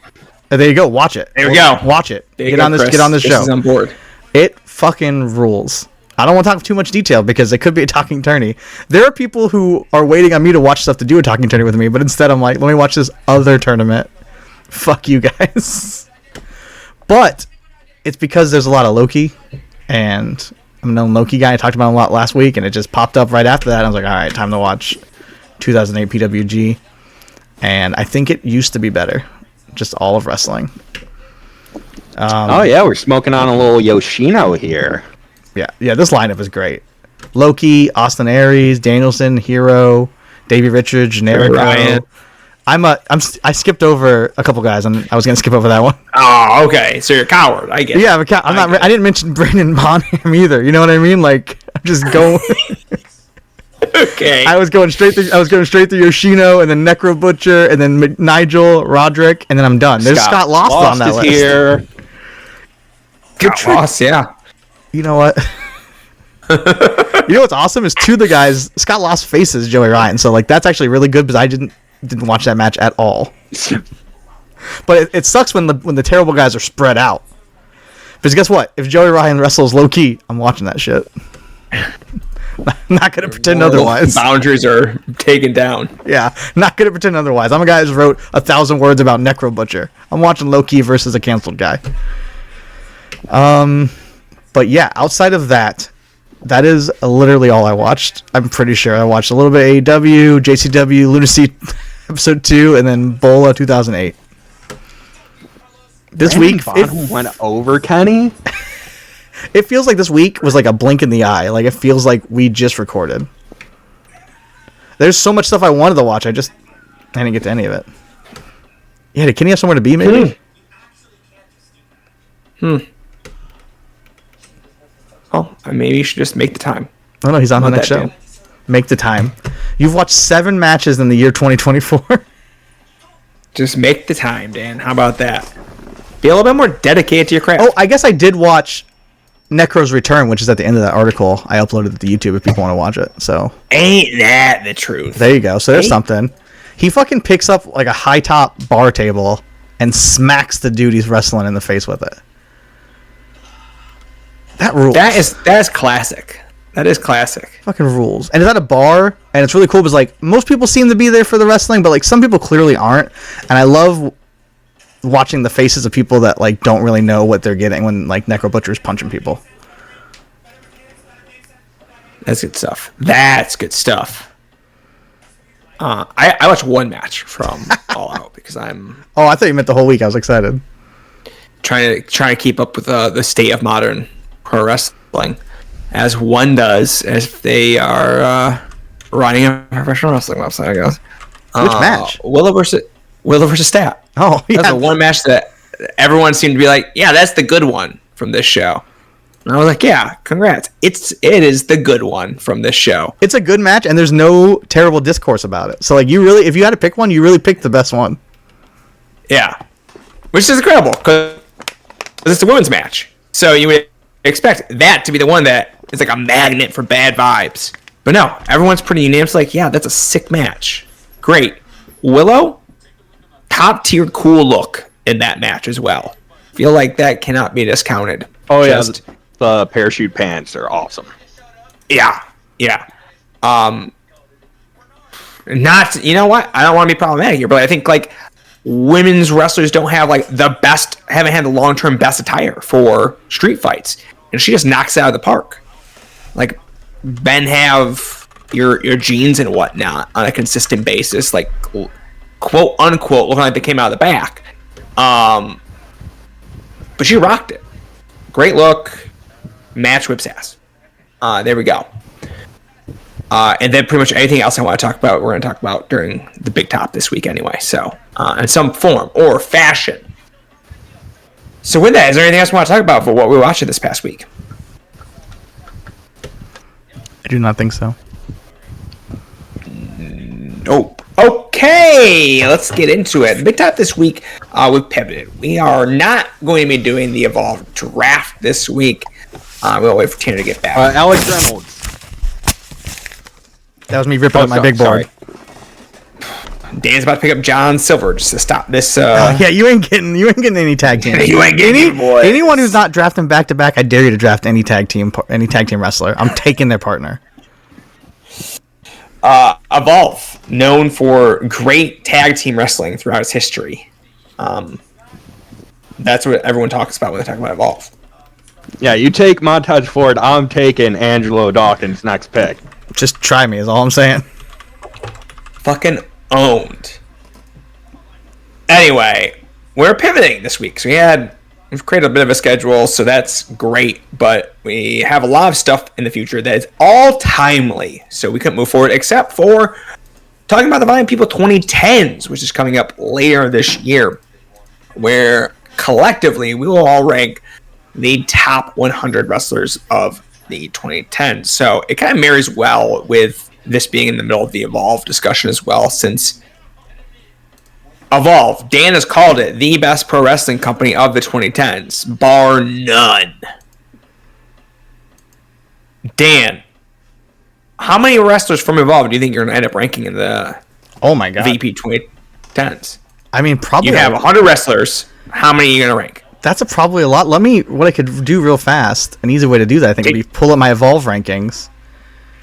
There you go. Watch it. There we go. Watch it. Get on this show. This is on board. It fucking rules. I don't want to talk too much detail because it could be a talking tourney. There are people who are waiting on me to watch stuff to do a talking tourney with me, but instead I'm like, let me watch this other tournament. Fuck you guys. But it's because there's a lot of Loki, and I'm a known Loki guy. I talked about him a lot last week, and it just popped up right after that. I was like, all right, time to watch 2008 PWG. And I think it used to be better. Just all of wrestling. Oh yeah, we're smoking on a little Yoshino here. Yeah, this lineup is great. Loki, Austin Aries, Danielson, Hero, Davey Richards, Generico. I skipped over a couple guys, and I was gonna skip over that one. Oh, okay. So you're a coward. I get it. Yeah, I didn't mention Brandon Bonham either. You know what I mean? Like, I'm just going. Okay. I was going straight through Yoshino, and then Necro Butcher, and then Nigel, Roderick, and then I'm done. There's Scott Lost on that list. Here. Good choice, yeah. You know what? You know what's awesome is two of the guys, Scott Lost faces Joey Ryan, so like that's actually really good because I didn't watch that match at all. But it sucks when the terrible guys are spread out. Because guess what? If Joey Ryan wrestles low key, I'm watching that shit. Not gonna pretend otherwise. Boundaries are taken down. Yeah, not gonna pretend otherwise. I'm a guy who just wrote 1,000 words about Necro Butcher. I'm watching low key versus a canceled guy. But yeah, outside of that, that is literally all I watched. I'm pretty sure I watched a little bit of AEW, JCW, Lunacy episode 2, and then Bola 2008. This week went over Kenny. It feels like this week was like a blink in the eye. Like it feels like we just recorded. There's so much stuff I wanted to watch. I didn't get to any of it. Yeah, did Kenny have somewhere to be? Maybe. Oh, maybe you should just make the time. Oh no, he's on the next show. Make the time. You've watched 7 matches in the year 2024. Just make the time, Dan. How about that? Be a little bit more dedicated to your craft. Oh, I guess I did watch Necro's Return, which is at the end of that article. I uploaded it to YouTube if people want to watch it. So ain't that the truth? There you go. So there's something. He fucking picks up like a high top bar table and smacks the dude he's wrestling in the face with it. That rules. That is classic. That is classic. Fucking rules. And it's at a bar, and it's really cool because like most people seem to be there for the wrestling, but like some people clearly aren't. And I love watching the faces of people that like don't really know what they're getting when like Necro Butcher's punching people. That's good stuff. That's good stuff. I watched one match from All Out because I'm. Oh, I thought you meant the whole week. I was excited. Trying to keep up with the state of modern pro wrestling, as one does if they are running a professional wrestling website. I guess. Which match? Willow versus Stat. Oh, yeah. That's the one match that everyone seemed to be like, yeah, that's the good one from this show. And I was like, yeah, congrats. It is the good one from this show. It's a good match, and there's no terrible discourse about it. So, like, you really, if you had to pick one, you really picked the best one. Yeah. Which is incredible, because it's a women's match. So you would expect that to be the one that is like a magnet for bad vibes. But no, everyone's pretty unanimous. Like, yeah, that's a sick match. Great. Willow, top tier cool look in that match as well. Feel like that cannot be discounted. Oh yeah, the parachute pants are awesome. Yeah. Not, you know what? I don't want to be problematic here, but I think like women's wrestlers don't have like haven't had the long-term best attire for street fights, and she just knocks it out of the park. Like men have your jeans and whatnot on a consistent basis, like quote unquote looking like they came out of the back. But she rocked it. Great look. Match whips ass. There we go. And then pretty much anything else I want to talk about, we're going to talk about during the big top this week anyway. So, in some form or fashion. So with that, is there anything else you want to talk about for what we watched this past week? I do not think so. Nope. Okay, let's get into it. The big top this week, we've pivoted. We are not going to be doing the Evolve draft this week. We'll wait for Tanner to get back. Alex Reynolds. That was me ripping up my big board. Dan's about to pick up John Silver just to stop this. Yeah, you ain't getting any tag team. You ain't getting any boys. Anyone who's not drafting back to back, I dare you to draft any tag team wrestler. I'm taking their partner. Evolve, known for great tag team wrestling throughout its history. That's what everyone talks about when they talk about Evolve. Yeah, you take Montage Ford, I'm taking Angelo Dawkins next pick. Just try me is all I'm saying. Fucking owned. Anyway, we're pivoting this week. So we've created a bit of a schedule, so that's great. But we have a lot of stuff in the future that is all timely. So we couldn't move forward except for talking about the Valiant People 2010s, which is coming up later this year, where collectively we will all rank the top 100 wrestlers of the 2010s. So it kind of marries well with this being in the middle of the Evolve discussion as well, since Evolve, Dan has called it the best pro wrestling company of the 2010s, bar none. Dan, how many wrestlers from Evolve do you think you're going to end up ranking in the Oh my god. VP 2010s? I mean, probably You have 100 wrestlers. How many are you going to rank? that's probably a lot. What I could do real fast, an easy way to do that, I think, would be pull up my Evolve rankings.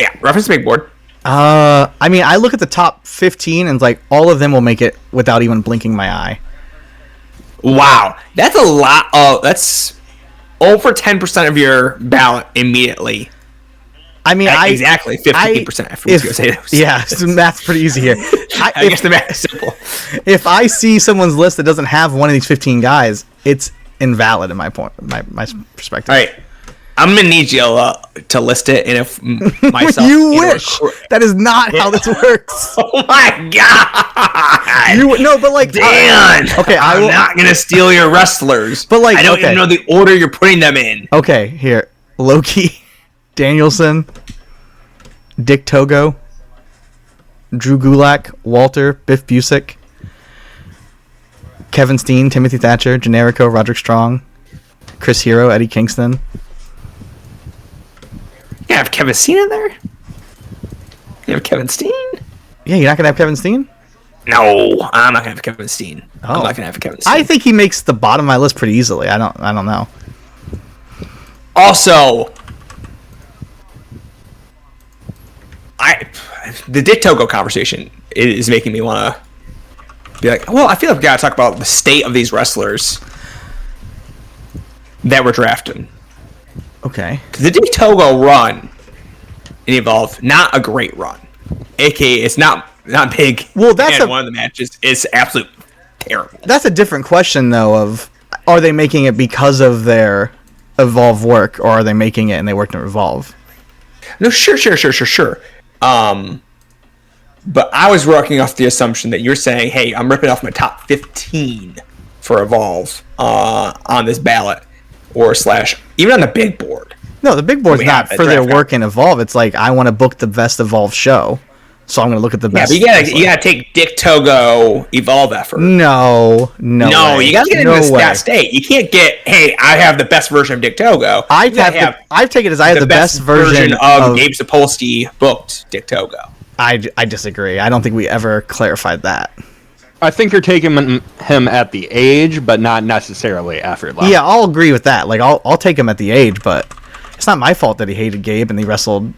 Yeah, reference big board. I mean, I look at the top 15 and like all of them will make it without even blinking my eye. Wow, that's a lot of. That's over 10% of your ballot immediately. I mean, exactly 50%. I was going to say that. Yeah, so math's pretty easy here. I guess the math is simple. If I see someone's list that doesn't have one of these 15 guys, it's invalid in my perspective. All right, I'm gonna need you to list it, and if myself, you wish that is not how this works. Oh my god! But like, Dan. Okay, I'm not gonna steal your wrestlers, but like, I don't even know the order you're putting them in. Okay, here, Loki, Danielson, Dick Togo, Drew Gulak, Walter, Biff Busick, Kevin Steen, Timothy Thatcher, Generico, Roderick Strong, Chris Hero, Eddie Kingston. You have Kevin Steen in there? You have Kevin Steen? Yeah, you're not gonna have Kevin Steen? No, I'm not gonna have Kevin Steen. Oh. I'm not gonna have Kevin Steen. I think he makes the bottom of my list pretty easily. I don't know. Also, the Dick Togo conversation is making me want to be like, well, I feel like we gotta talk about the state of these wrestlers that were drafted. Okay. The Dick Togo run in Evolve, not a great run. AKA, it's not big. Well, that's one of the matches is absolute terrible. That's a different question, though. Of are they making it because of their Evolve work, or are they making it and they worked in Evolve? No, sure. But I was working off the assumption that you're saying, hey, I'm ripping off my top 15 for Evolve on this ballot, or / even on the big board. No, the big board's not for their work in Evolve. It's like, I want to book the best Evolve show, so I'm going to look at the best. Yeah, but you gotta take Dick Togo Evolve effort. No, you gotta get into that state. You can't get, hey, I have the best version of Dick Togo. I've taken it as I have the best version of Gabe Sapolsky booked Dick Togo. I disagree. I don't think we ever clarified that. I think you're taking him at the age, but not necessarily effort level. Yeah, I'll agree with that. Like, I'll take him at the age, but it's not my fault that he hated Gabe and he wrestled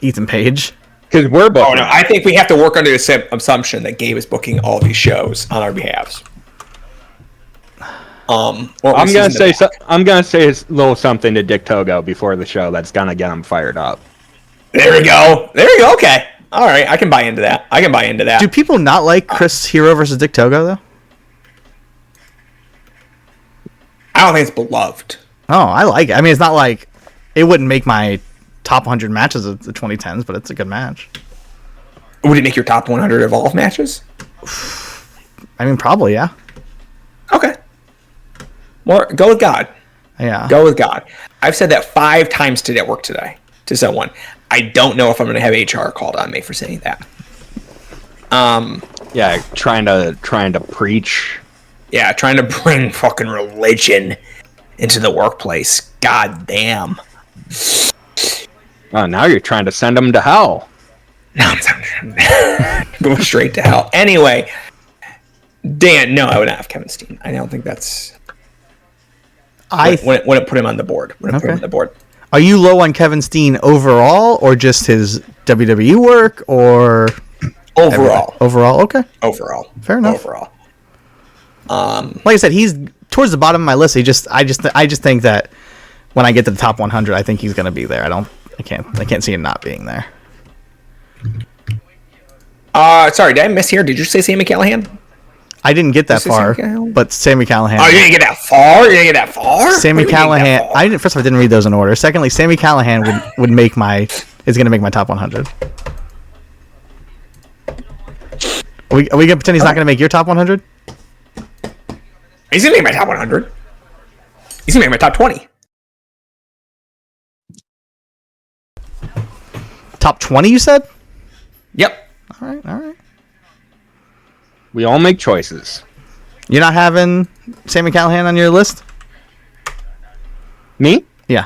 Ethan Page. Because we're both. Oh no, I think we have to work under the assumption that Gabe is booking all these shows on our behalves. I'm gonna say a little something to Dick Togo before the show that's gonna get him fired up. There we go. Okay. All right, I can buy into that. Do people not like Chris Hero versus Dick Togo, though? I don't think it's beloved. Oh, I like it. I mean, it's not like it wouldn't make my top 100 matches of the 2010s, but it's a good match. Would it make your top 100 Evolve matches? I mean, probably, yeah. Okay. Go with God. Yeah. Go with God. I've said that 5 times today at work today to someone. I don't know if I'm going to have HR called on me for saying that. Yeah, trying to preach. Yeah, trying to bring fucking religion into the workplace. God damn. Oh, now you're trying to send them to hell. No, I'm going straight to hell. Anyway, Dan, no, I would not have Kevin Steen. I don't think that's. Wouldn't put him on the board. Put him on the board. Are you low on Kevin Steen overall, or just his WWE work, or overall? Overall, okay. Overall, fair enough. Overall, like I said, he's towards the bottom of my list. I just think that when I get to the top 100, I think he's going to be there. I can't see him not being there. Sorry, did I miss here? Did you say Sami Callihan? I didn't get that far, but Sami Callihan. Oh, you didn't get that far? Sami Callihan. First of all, I didn't read those in order. Secondly, Sami Callihan is going to make my top 100. Are we going to pretend he's not going to make your top 100? He's going to make my top 100. He's going to make my top 20. Top 20, you said? Yep. All right. We all make choices. You're not having Sami Callihan on your list? Me? Yeah.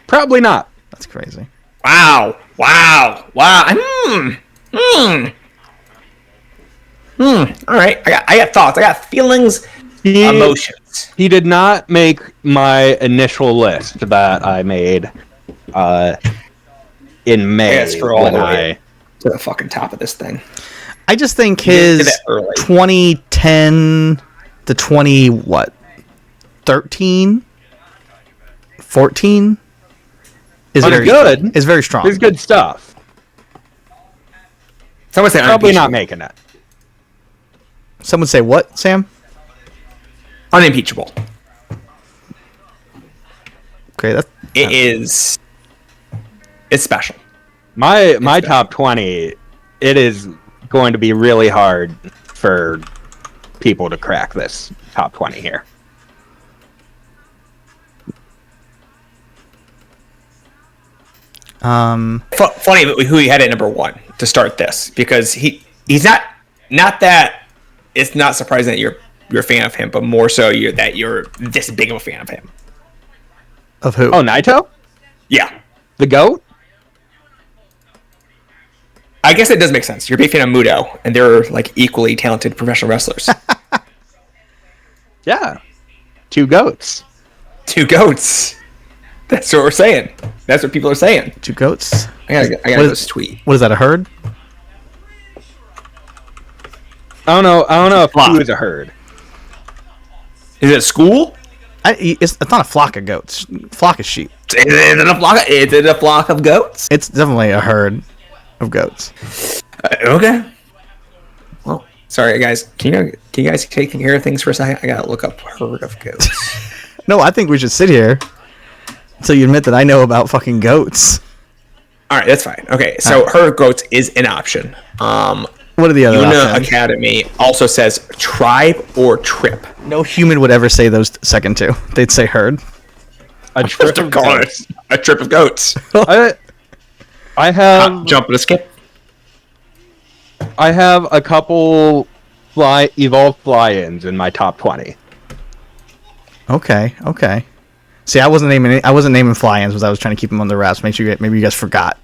Probably not. That's crazy. Wow. All right. I got thoughts. I got feelings, emotions. He did not make my initial list that I made in May Scroll to the fucking top of this thing. I just think his 2010 to 13, 14 is very good. Is very strong. It's good stuff. Someone say Probably not making it. Someone say what, Sam? Unimpeachable. Okay, it's special. My top 20, it is going to be really hard for people to crack this top 20 here. Funny who he had at number 1 to start this, because he's not that. It's not surprising that you're a fan of him, but more so that you're this big of a fan of him. Of who? Oh, Naito? Yeah, The GOAT? I guess it does make sense. You're a big fan of Muto, and they're like equally talented professional wrestlers. Yeah. 2 GOATs. 2 goats. That's what we're saying. That's what people are saying. 2 goats. I gotta go this tweet. What is that? A herd? I don't know if 2 is a herd. Is it a school? It's not a flock of goats. Flock of sheep. Is it a flock of goats? It's definitely a herd of goats. Okay. Well, sorry guys. Can you guys take care of things for a second? I gotta look up herd of goats. No, I think we should sit here until you admit that I know about fucking goats. All right, that's fine. Okay, so herd of goats is an option. What are the other options? Academy also says tribe or trip. No human would ever say those second two. They'd say herd. A trip of goats. A trip of goats. I have Jump and a skip. I have a couple evolved fly-ins in my top 20. Okay. See, I wasn't naming fly-ins because I was trying to keep them on the wraps. Maybe you guys forgot.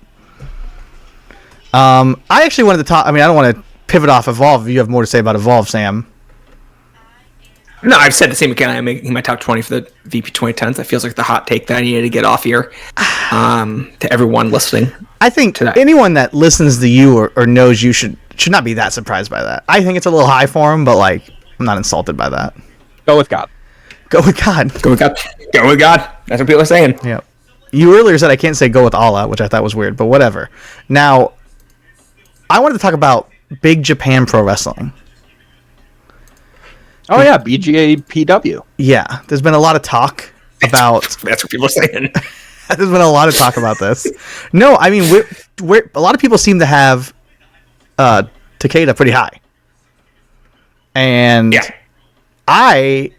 I actually wanted to talk. I mean, I don't want to pivot off Evolve. If you have more to say about Evolve, Sam. No, I've said the same again. I'm making my top 20 for the VP 2010s. That feels like the hot take that I needed to get off here to everyone listening. I think anyone that listens to you or knows you should not be that surprised by that. I think it's a little high for him, but like I'm not insulted by that. Go with God. Go with God. Go with God. Go with God. That's what people are saying. Yeah. You earlier said I can't say go with Allah, which I thought was weird, but whatever. Now, I wanted to talk about Big Japan Pro Wrestling. Oh yeah, BJPW. Yeah, there's been a lot of talk about. That's what people are saying. There's been a lot of talk about this. No, I mean, we're a lot of people seem to have Takeda pretty high, and Yeah. I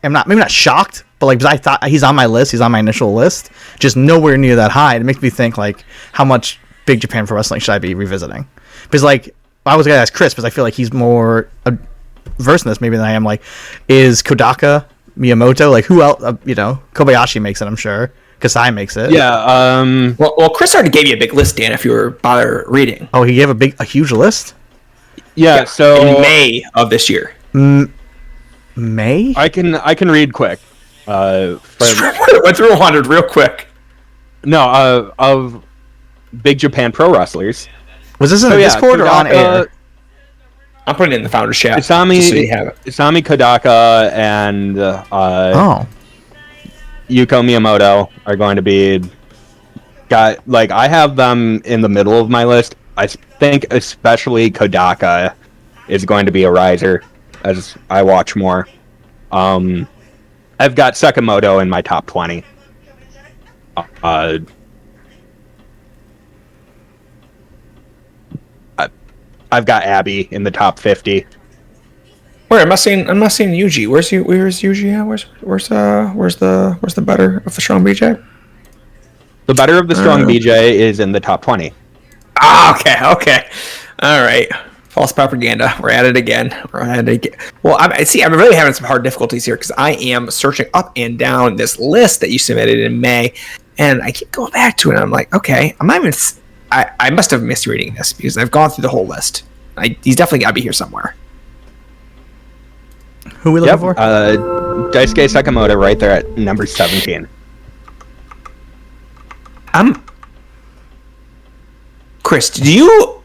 am maybe not shocked, but like because I thought he's on my list, he's on my initial list, just nowhere near that high. It makes me think like how much Big Japan Pro Wrestling should I be revisiting? Because like I was gonna ask Chris because I feel like he's more versed in this maybe than I am. Like, is Kodaka, Miyamoto, like who else? Kobayashi makes it, I'm sure. Kasai makes it. Yeah. Well, Chris already gave you a big list, Dan. If you were bother reading. Oh, he gave a huge list. Yeah. So in May of this year. May. I can read quick. Went through 100 real quick. No. Of Big Japan Pro Wrestlers. Was this in the Discord or on air? I'm putting it in the founder's chat. Isami, just so you have it. Isami Kodaka and Yuko Miyamoto are going to be I have them in the middle of my list. I think especially Kodaka is going to be a riser as I watch more. I've got Sakamoto in my top 20. I've got Abby in the top 50. Where I'm not seeing Yuji. Where's Yuji at? Where's the better of the strong BJ? The better of the strong BJ is in the top 20. Ah, okay. All right. False propaganda. We're at it again. Well, I'm really having some hard difficulties here because I am searching up and down this list that you submitted in May, And I keep going back to it, and I'm like, okay, I'm not even... I must have missed reading this, because I've gone through the whole list. He's definitely got to be here somewhere. Who are we looking for? Daisuke Sakamoto right there at number 17. Chris, do you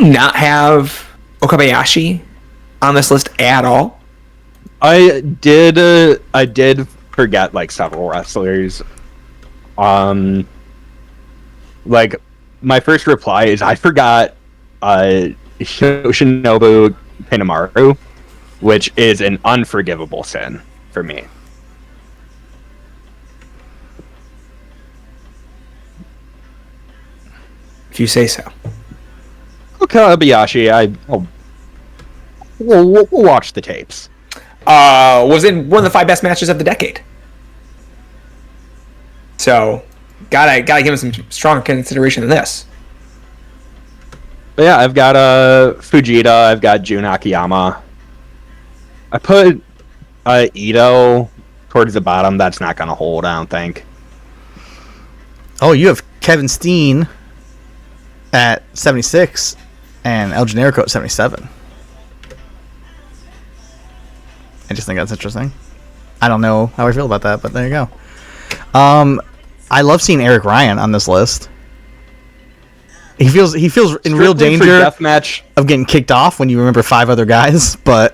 not have Okabayashi on this list at all? I did forget like several wrestlers. Like my first reply is I forgot Yoshinobu Pinamaru, which is an unforgivable sin for me. If you say so. Okabayashi, we'll watch the tapes. Was in one of the 5 best matches of the decade. So, gotta give him some strong consideration in this. But yeah, I've got Fujita, I've got Jun Akiyama. I put Ito towards the bottom. That's not gonna hold, I don't think. Oh, you have Kevin Steen at 76 and El Generico at 77. I just think that's interesting. I don't know how I feel about that, but there you go. I love seeing Eric Ryan on this list. He feels in real danger of getting kicked off when you remember 5 other guys, but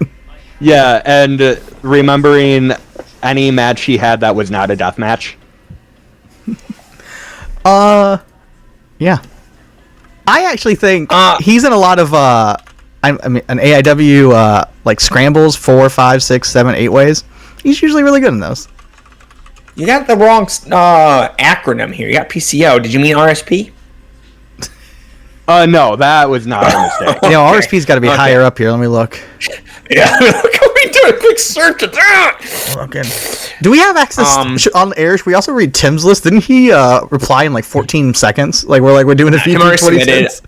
yeah, and remembering any match he had that was not a death match. Yeah. I actually think he's in a lot of I mean an AIW like scrambles 4, 5, 6, 7, 8 ways. He's usually really good in those. You got the wrong acronym here. You got PCO. Did you mean RSP? No, that was not a mistake. You know, RSP's got to be higher up here. Let me look. Yeah, can we do a quick search of that? Okay. Do we have access on air? Should we also read Tim's list? Didn't he reply in like 14 seconds? Like we're doing a feature 20 seconds.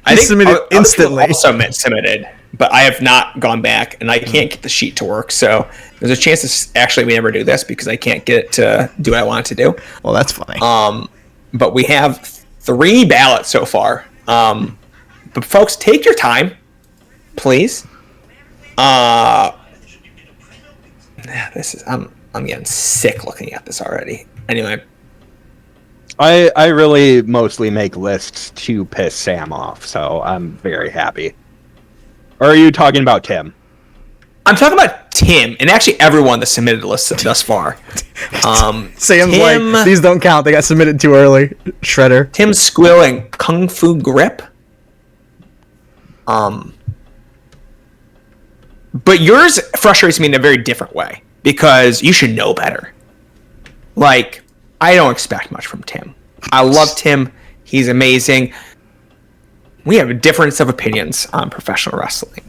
I think submitted instantly. Also submitted, but I have not gone back, and I can't get the sheet to work. So there's a chance actually we never do this because I can't get it to do what I want it to do. Well, that's funny. But we have 3 ballots so far. But folks, take your time, please. This is I'm getting sick looking at this already. Anyway, I really mostly make lists to piss Sam off, so I'm very happy. Or are you talking about Tim? I'm talking about Tim, and actually everyone that submitted a list thus far. Sam's like, these don't count. They got submitted too early. Shredder. Tim Squill and Kung Fu Grip. But yours frustrates me in a very different way because you should know better. Like, I don't expect much from Tim. I love Tim. He's amazing. We have a difference of opinions on professional wrestling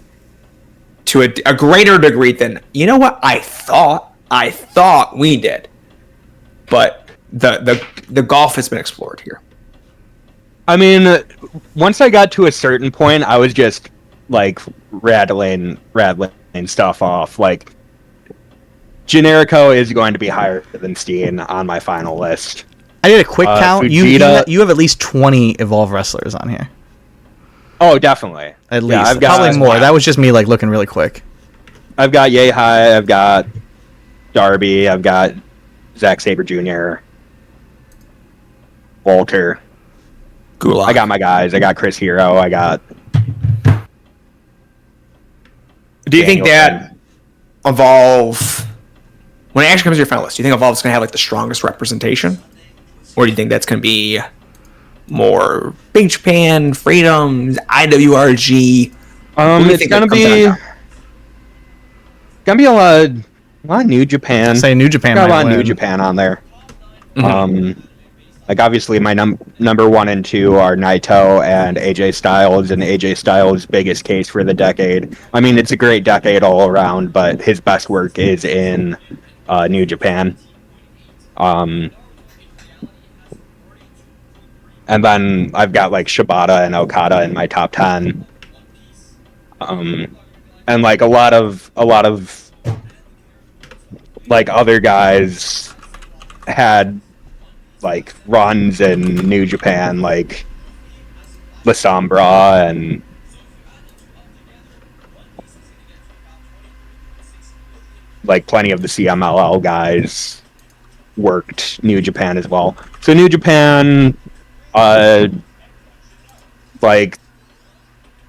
to a greater degree than, you know what, I thought we did. But the golf has been explored here. I mean, once I got to a certain point, I was just like rattling stuff off. Like, Generico is going to be higher than Steen on my final list. I did a quick count. You Fujita, have at least 20 Evolve wrestlers on here. Oh, definitely. At least. Yeah, I've got, probably more. That was just me like looking really quick. I've got Yehai, I've got Darby, I've got Zack Sabre Jr., Walter. Gulak. I got my guys. I got Chris Hero. I got. Do you think that Evolve, when it actually comes to your final list, do you think Evolve is going to have like the strongest representation, or do you think that's going to be more Big Japan, Freedoms, IWRG? It's going to be a lot of New Japan. Say New Japan. Got a lot of New Japan on there. Mm-hmm. Like, obviously, my number 1 and 2 are Naito and AJ Styles, and AJ Styles' biggest case for the decade. I mean, it's a great decade all around, but his best work is in New Japan. And then I've got, like, Shibata and Okada in my top 10. And, like, a lot of like, other guys had like runs in New Japan, like La Sombra and like plenty of the CMLL guys worked New Japan as well. So New Japan, like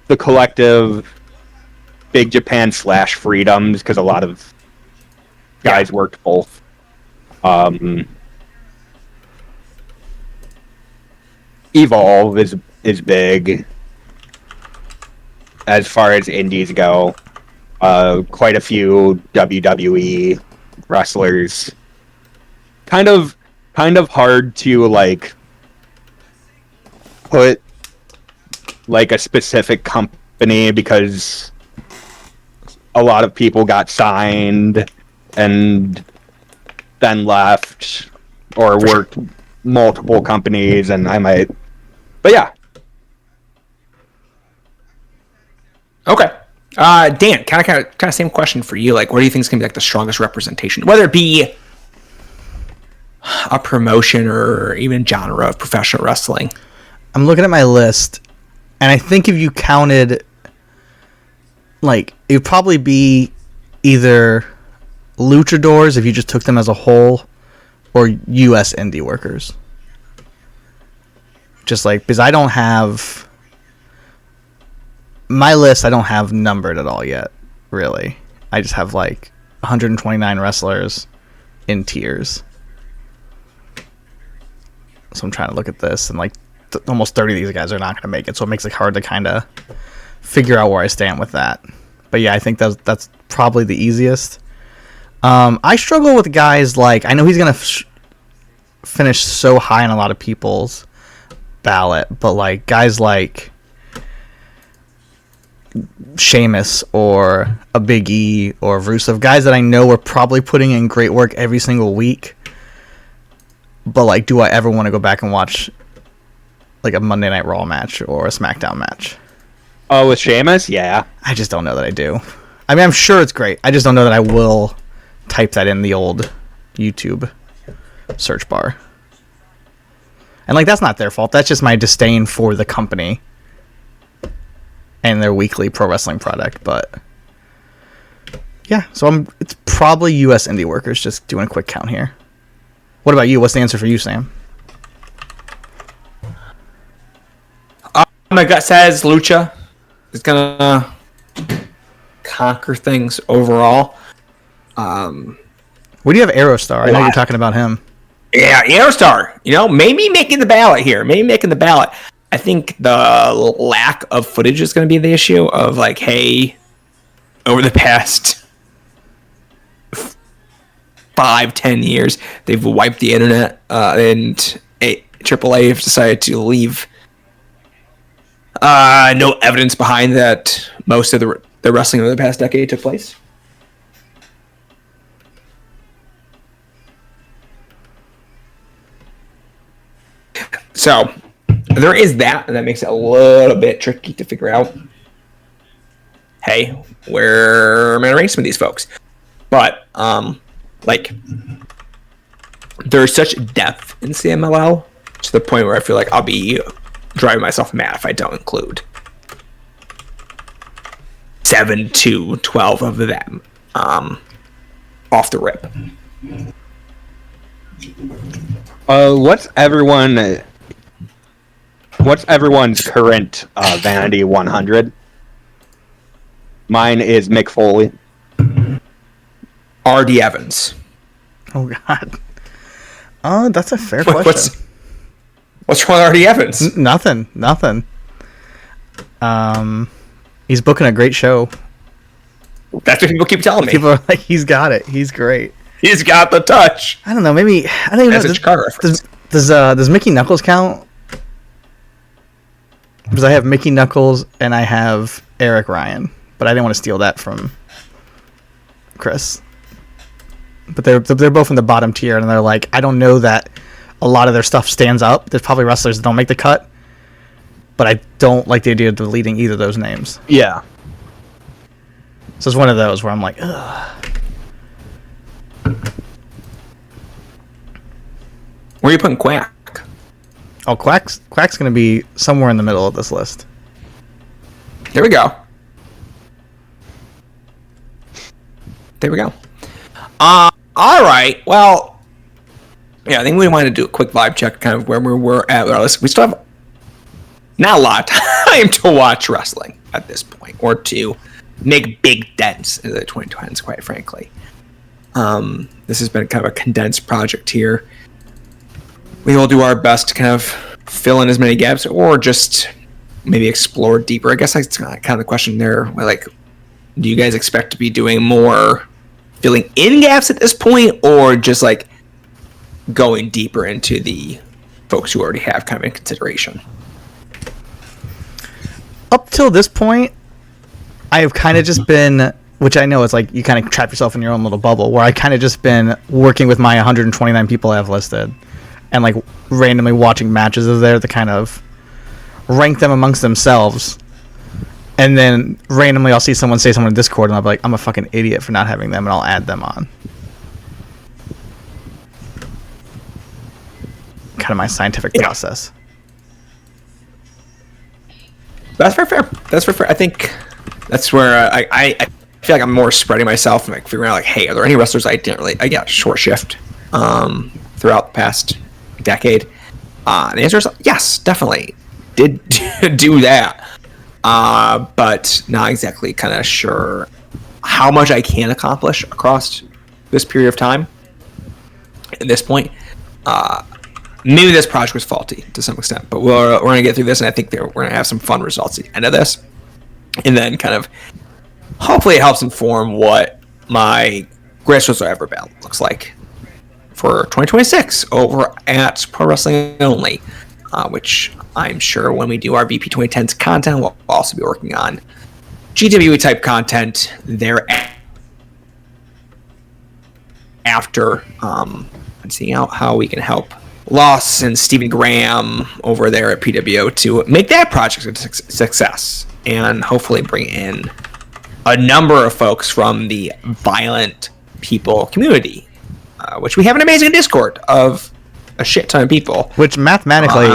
the collective Big Japan / Freedoms, because a lot of guys worked both. Evolve is big as far as indies go. Quite a few WWE wrestlers. Kind of hard to like put like a specific company because a lot of people got signed and then left or worked multiple companies, and but yeah. Okay. Dan, kind of same question for you. Like, what do you think is going to be like the strongest representation, whether it be a promotion or even genre of professional wrestling? I'm looking at my list, and I think if you counted, like, it would probably be either luchadors if you just took them as a whole, or U.S. indie workers. Just like, because I don't have my list, I don't have numbered at all yet, really. I just have like 129 wrestlers in tiers. So I'm trying to look at this, and like almost 30 of these guys are not going to make it, so it makes it hard to kind of figure out where I stand with that. But yeah, I think that's probably the easiest. I struggle with guys like, I know he's going to finish so high on a lot of people's ballot, but like guys like Sheamus or a Big E or Rusev, guys that I know are probably putting in great work every single week, but like, do I ever want to go back and watch like a Monday Night Raw match or a SmackDown match? Oh, with Sheamus? Yeah. I just don't know that I do. I mean, I'm sure it's great. I just don't know that I will type that in the old YouTube search bar. And like, that's not their fault. That's just my disdain for the company and their weekly pro wrestling product. But yeah, so it's probably U.S. indie workers. Just doing a quick count here. What about you? What's the answer for you, Sam? My gut says Lucha is gonna conquer things overall. Where do you have Aerostar? I know you're talking about him. Yeah, Aerostar. You know, maybe making the ballot here. I think the lack of footage is going to be the issue of like, hey, over the past 5-10 years, they've wiped the internet, and AAA have decided to leave no evidence behind that most of the wrestling over the past decade took place. So there is that, and that makes it a little bit tricky to figure out, hey, where am I going to rank some of these folks? But like, there's such depth in CMLL to the point where I feel like I'll be driving myself mad if I don't include 7 to 12 of them off the rip. What's everyone's current Vanity 100? Mine is Mick Foley. R.D. Evans. Oh God. That's a fair question. What's wrong with R.D. Evans? Nothing. He's booking a great show. That's what people keep telling me. People are like, he's got it. He's great. He's got the touch. I don't know. Maybe I don't even That's know. a Chicago reference. Does Mickey Knuckles count? Because I have Mickey Knuckles and I have Eric Ryan, but I didn't want to steal that from Chris. But they're both in the bottom tier, and they're like, I don't know that a lot of their stuff stands up. There's probably wrestlers that don't make the cut, but I don't like the idea of deleting either of those names. Yeah. So it's one of those where I'm like, ugh. Where are you putting Quack? Oh, Quack's going to be somewhere in the middle of this list. There we go. There we go. All right. Well, yeah, I think we want to do a quick vibe check, kind of where we're at with our list. We still have not a lot of time to watch wrestling at this point, or to make big dents in the 2010s, quite frankly. This has been kind of a condensed project here. We will do our best to kind of fill in as many gaps, or just maybe explore deeper. I guess that's kind of the question there. Like, do you guys expect to be doing more filling in gaps at this point, or just like going deeper into the folks who already have kind of in consideration? Up till this point, I have kind of just been, which I know it's like you kind of trap yourself in your own little bubble, where I kind of just been working with my 129 people I have listed, and like randomly watching matches of there to kind of rank them amongst themselves. And then randomly I'll see someone say something in Discord and I'll be like, I'm a fucking idiot for not having them, and I'll add them on. Kind of my scientific process. That's very fair. That's very fair. I think that's where I feel like I'm more spreading myself and like figuring out like, hey, are there any wrestlers I got short shift throughout the past decade? And the answer is yes, definitely did do that. But not exactly kind of sure how much I can accomplish across this period of time. At this point, maybe this project was faulty to some extent, but we're going to get through this, and I think we're going to have some fun results at the end of this. And then kind of, hopefully it helps inform what my greatest wrestler ever battle looks like for 2026 over at Pro Wrestling Only, which I'm sure when we do our VP 2010s content, we'll also be working on GWE type content there after, and seeing out how we can help Loss and Stephen Graham over there at PWO to make that project a success, and hopefully bring in a number of folks from the Violent People community, which we have an amazing Discord of a shit ton of people. Which mathematically,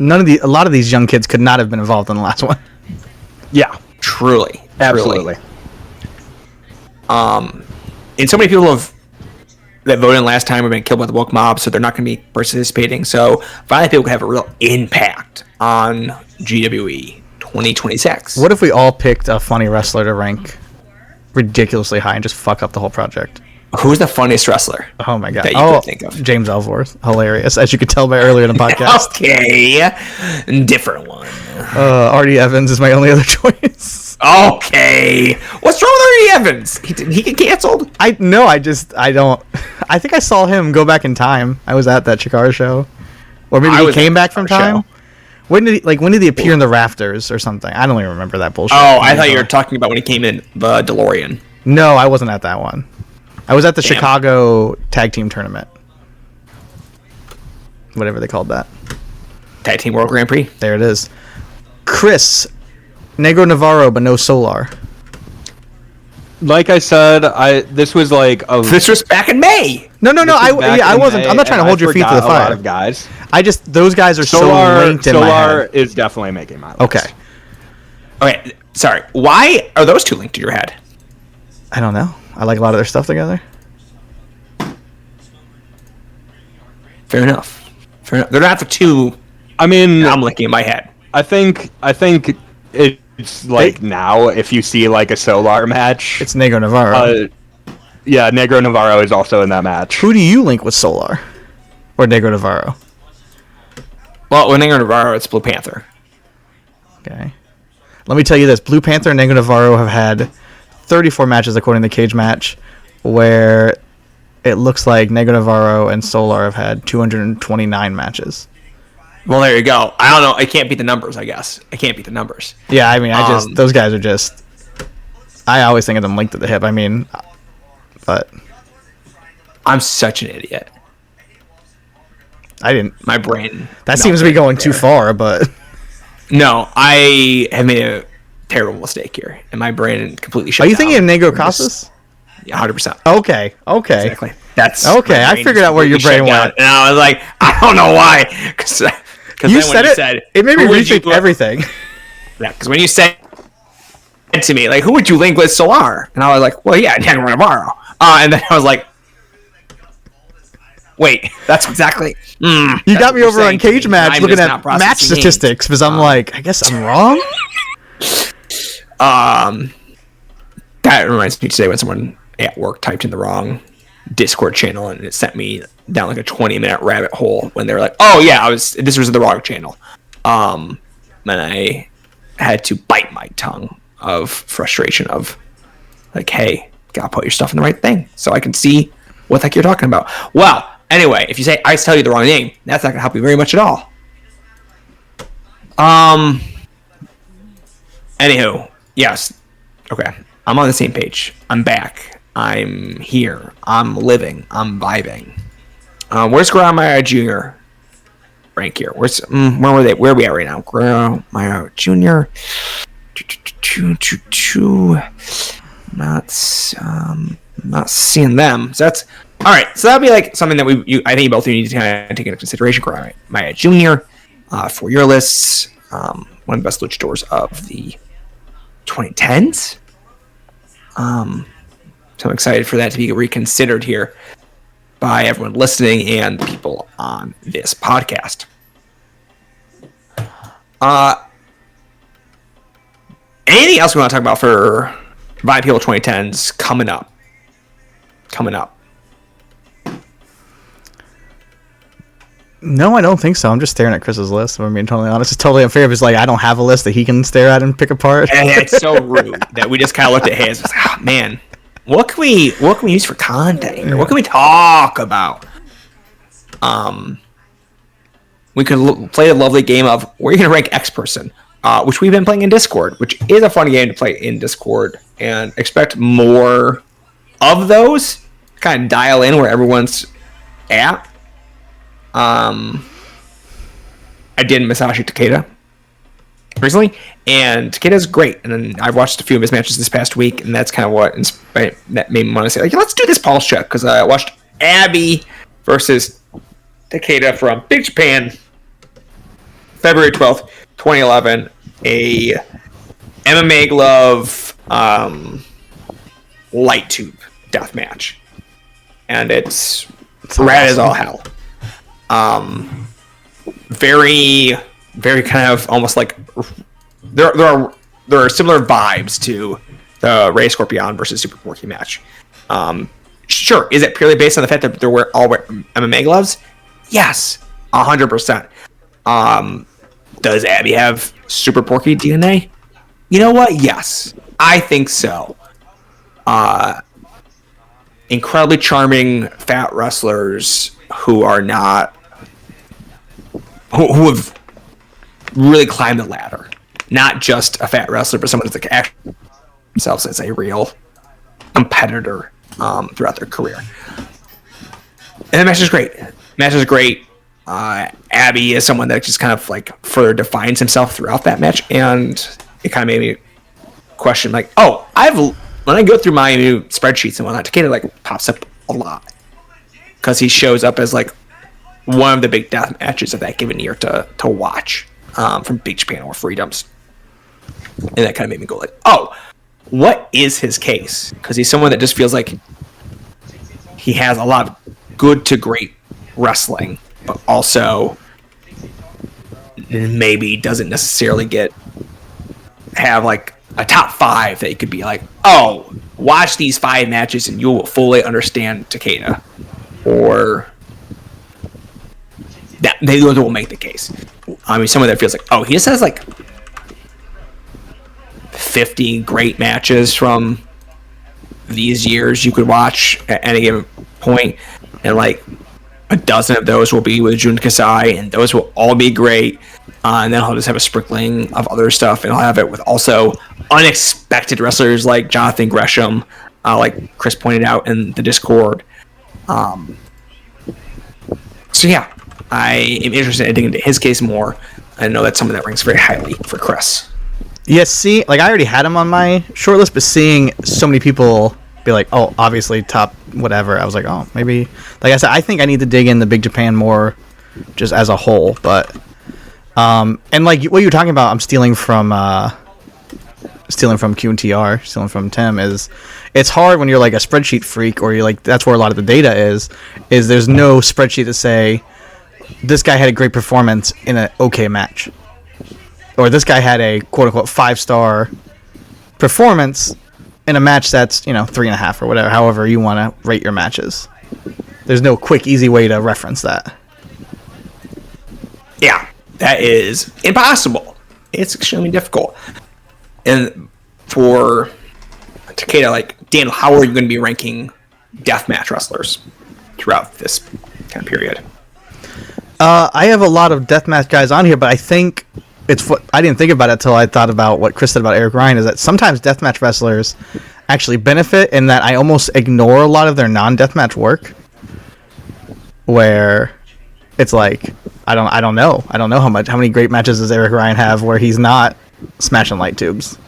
a lot of these young kids could not have been involved in the last one. Yeah, truly, Absolutely. And so many people that voted in last time have been killed by the woke mob, so they're not going to be participating. So Violent People could have a real impact on GWE 2026. What if we all picked a funny wrestler to rank ridiculously high and just fuck up the whole project? Who's the funniest wrestler? Oh my god! That you could think of? James Ellsworth, hilarious, as you could tell by earlier in the podcast. Okay, different one. Artie Evans is my only other choice. Okay, what's wrong with Artie Evans? He get canceled? I don't. I think I saw him go back in time. I was at that Chikara show, or maybe he came back from time. Show. When did he appear in the rafters or something? I don't even remember that bullshit. Oh, I thought you were talking about when he came in the DeLorean. No, I wasn't at that one. I was at the Chicago Tag Team Tournament. Whatever they called that. Tag Team World Grand Prix? There it is. Chris, Negro Navarro, but no Solar. Like I said, this was like this was back in May. No. I wasn't. I'm not trying to hold your feet to the fire. A lot of guys. Those guys are so linked in my head. Solar is definitely making my list. Okay. Sorry. Why are those two linked to your head? I don't know. I like a lot of their stuff together. Fair enough. They're not the two. I mean, I'm looking in my head. I think it's like now if you see like a Solar match, it's Negro Navarro. Yeah, Negro Navarro is also in that match. Who do you link with Solar or Negro Navarro? Well, with Negro Navarro, it's Blue Panther. Okay. Let me tell you this: Blue Panther and Negro Navarro have had 34 matches according to Cage Match, where it looks like Negro Navarro and Solar have had 229 matches. Well, there you go. I don't know. I can't beat the numbers, I guess. I can't beat the numbers. Yeah, I mean, those guys are just... I always think of them linked to the hip. I mean, but... I'm such an idiot. I didn't... My brain... That seems to be going too far, but... No, I have made a terrible mistake here, and my brain completely shut down. Are you thinking of Negro Casas? Yeah, 100%. Okay. Exactly. That's Okay, I figured out where your brain went. And I was like, I don't know why. Because You said it made me rethink everything. Yeah, because when you said to me, like, who would you link with Solar? And I was like, well, yeah, Daniel Navarro. And then I was like, wait, that's exactly. You got me over on Cage Match looking at match statistics because I'm like, I guess I'm wrong. That reminds me today when someone at work typed in the wrong Discord channel and it sent me down like a 20-minute rabbit hole when they were like, oh yeah, this was the wrong channel. And I had to bite my tongue of frustration of like, hey, gotta put your stuff in the right thing so I can see what the heck you're talking about. Well, anyway, if you say I tell you the wrong name, that's not gonna help you very much at all. Anywho, yes. Okay. I'm on the same page. I'm back. I'm here. I'm living. I'm vibing. Where's Grandma Jr. rank here? Where were they? Where are we at right now? Grandma Jr. Not seeing them. So that's all right. So that'd be like something that I think both of you need to kind of take into consideration. Grandma Jr. For your lists, one of the best luchadors of the 2010s. So I'm excited for that to be reconsidered here by everyone listening and the people on this podcast. Anything else we want to talk about for Vibe People 2010s coming up? No, I don't think so. I'm just staring at Chris's list. If I'm being totally honest, it's totally unfair because like I don't have a list that he can stare at and pick apart. And it's so rude that we just kind of looked at his. Like, oh, man, what can we use for content here? What can we talk about? We could play a lovely game of where you're gonna rank X person, which we've been playing in Discord, which is a fun game to play in Discord, and expect more of those. Kind of dial in where everyone's at. I did Masashi Takeda recently, and Takeda's great. And then I've watched a few of his matches this past week, and that's kind of what that made me want to say, like, let's do this pulse check, because I watched Abby versus Takeda from Big Japan, February 12th, 2011, a MMA glove light tube death match, and it's rad as all hell. Very, very kind of almost like there are similar vibes to the Rey Scorpion versus Super Porky match. Sure, is it purely based on the fact that they're all wearing MMA gloves? Yes, 100%. Does Abby have Super Porky DNA? You know what? Yes, I think so. Incredibly charming fat wrestlers who are not who have really climbed the ladder. Not just a fat wrestler, but someone that's like actually themselves as a real competitor throughout their career. And the match is great. Abby is someone that just kind of like further defines himself throughout that match, and it kind of made me question, like, oh, when I go through my new spreadsheets and whatnot, Takeda like pops up a lot because he shows up as like one of the big death matches of that given year to watch from Big Japan or Freedoms. And that kind of made me go like, oh, what is his case? Because he's someone that just feels like he has a lot of good to great wrestling, but also maybe doesn't necessarily have like a top 5 that you could be like, oh, watch these 5 matches and you will fully understand Takeda. Or that they will make the case. I mean, someone that feels like, oh, he just has like 50 great matches from these years you could watch at any given point, and like a dozen of those will be with Jun Kasai, and those will all be great. And then he'll just have a sprinkling of other stuff, and he'll have it with also unexpected wrestlers like Jonathan Gresham, like Chris pointed out in the Discord. So yeah, I am interested in digging into his case more. I know that's something that ranks very highly for Chris. Yes, like I already had him on my short list, but seeing so many people be like, oh, obviously top whatever. I was like, oh, maybe. Like I said, I think I need to dig in the Big Japan more, just as a whole. But and like what you're talking about, I'm stealing from QNTR, stealing from Tim. Is it's hard when you're like a spreadsheet freak, or you're like that's where a lot of the data is. Is there's no spreadsheet to say this guy had a great performance in an okay match, or this guy had a quote unquote 5-star performance in a match that's 3.5 or whatever, however you want to rate your matches. There's no quick, easy way to reference that. Yeah, that is impossible. It's extremely difficult. And for Takeda, like, Dan, how are you going to be ranking deathmatch wrestlers throughout this kind of period? I have a lot of deathmatch guys on here, but I think I didn't think about it until I thought about what Chris said about Eric Ryan, is that sometimes deathmatch wrestlers actually benefit in that I almost ignore a lot of their non-deathmatch work, where it's like I don't know how many great matches does Eric Ryan have where he's not smashing light tubes,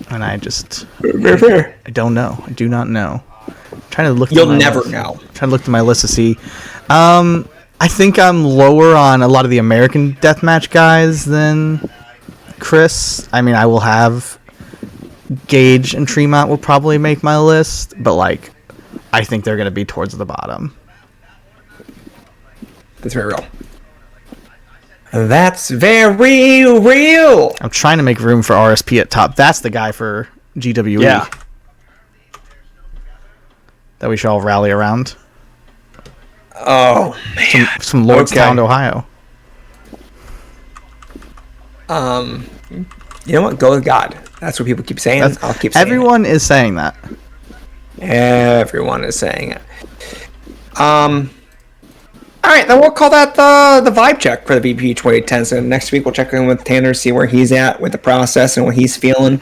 and I just I don't know. I do not know. I'm trying to look. You'll never know. Trying to look through my list to see. I think I'm lower on a lot of the American deathmatch guys than Chris. I mean, I will have Gage and Tremont will probably make my list, but like, I think they're going to be towards the bottom. That's very real. That's very real. I'm trying to make room for RSP at top. That's the guy for GWE. Yeah. That we should all rally around. Oh, man. From Lordstown, Ohio. You know what? Go with God. That's what people keep saying. I'll keep saying everyone is saying that. Everyone is saying it. All right, then we'll call that the vibe check for the VP 2010. So next week we'll check in with Tanner, see where he's at with the process and what he's feeling.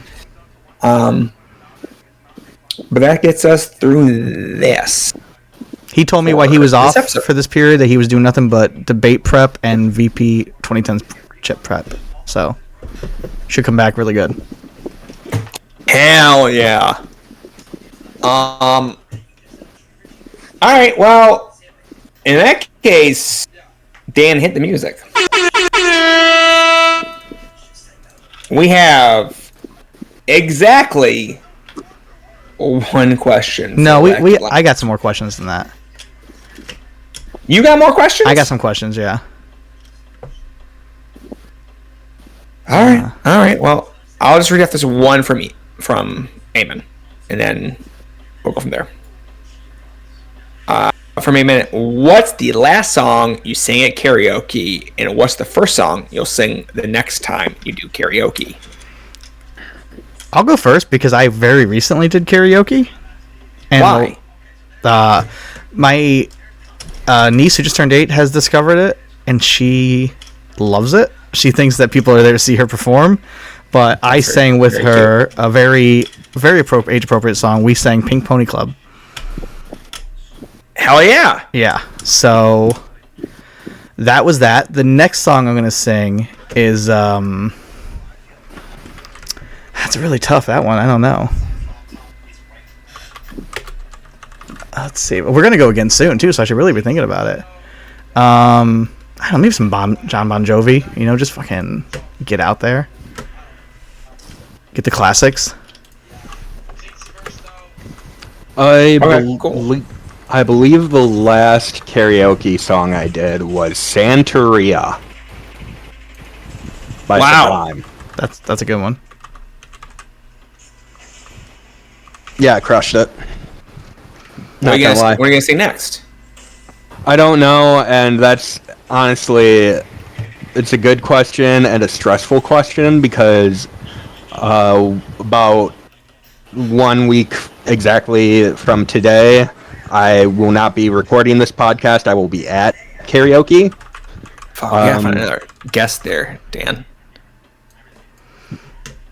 But that gets us through this. He told me why he was off for this period, that he was doing nothing but debate prep and VP 2010's chip prep. So, should come back really good. Hell yeah. All right, well, in that case, Dan, hit the music. We have exactly one question. No, I got some more questions than that. You got more questions? I got some questions, yeah. All right. Well, I'll just read off this one from Eamon, and then we'll go from there. From Eamon, what's the last song you sang at karaoke, and what's the first song you'll sing the next time you do karaoke? I'll go first because I very recently did karaoke. And why? My niece, who just turned 8, has discovered it, and she loves it. She thinks that people are there to see her perform, but I sang with her a very, very age-appropriate song. We sang Pink Pony Club. Hell yeah! Yeah, so that was that. The next song I'm going to sing is... that's really tough, that one. I don't know. Let's see. We're going to go again soon, too, so I should really be thinking about it. I don't know, maybe some John Bon Jovi. Just fucking get out there. Get the classics. I believe the last karaoke song I did was Santeria by Sublime. That's a good one. Yeah, I crushed it. What are you gonna say next? I don't know, and that's honestly, it's a good question and a stressful question because about 1 week exactly from today, I will not be recording this podcast. I will be at karaoke. Fuck, we gotta find another guest there, Dan.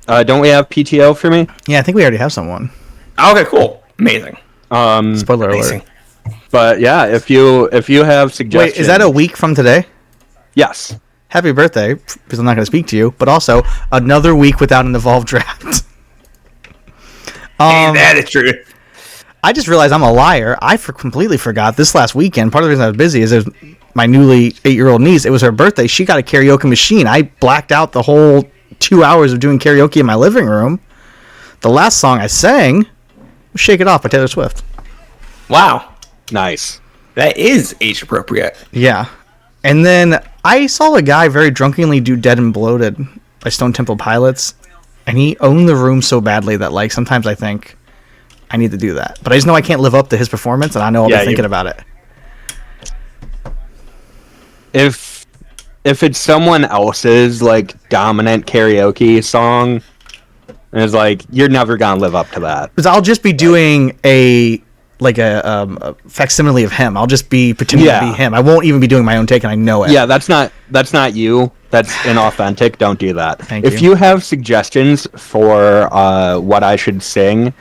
Don't we have PTO for me? Yeah, I think we already have someone. Okay, cool. Amazing. Spoiler Amazing. alert. But yeah, if you have suggestions... Wait, is that a week from today? Yes. Happy birthday, because I'm not going to speak to you, but also another week without an Evolve draft. That is true. I just realized I'm a liar. I completely forgot this last weekend. Part of the reason I was busy is it was my newly 8-year-old niece. It was her birthday. She got a karaoke machine. I blacked out the whole 2 hours of doing karaoke in my living room. The last song I sang was "Shake It Off" by Taylor Swift. Wow. Nice. That is age appropriate. Yeah. And then I saw a guy very drunkenly do "Dead and Bloated" by Stone Temple Pilots, and he owned the room so badly that like sometimes I think I need to do that. But I just know I can't live up to his performance, and I know I'll be thinking about it. If it's someone else's like dominant karaoke song, and it's like you're never gonna live up to that. Because I'll just be doing a facsimile of him. I'll just be pretending to be him. I won't even be doing my own take, and I know it. Yeah, that's not you. That's inauthentic. Don't do that. If you. you have suggestions for what I should sing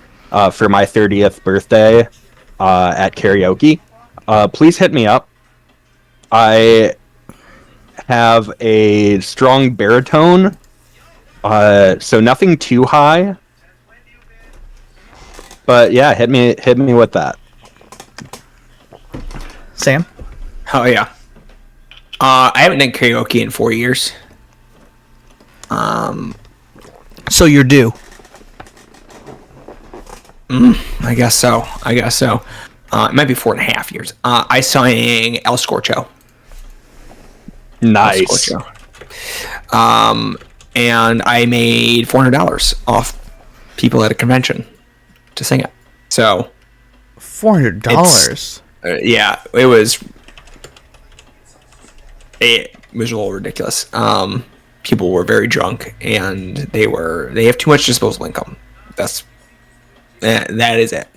for my 30th birthday at karaoke, please hit me up. I have a strong baritone, so nothing too high. But yeah, hit me with that. Sam? Oh yeah. I haven't done karaoke in 4 years. So you're due. I guess so. It might be 4.5 years. I sang El Scorcho. Nice. El Scorcho. And I made $400 off people at a convention to sing it. So $400. Yeah, it was a little ridiculous. People were very drunk, and they have too much disposable income. That is it.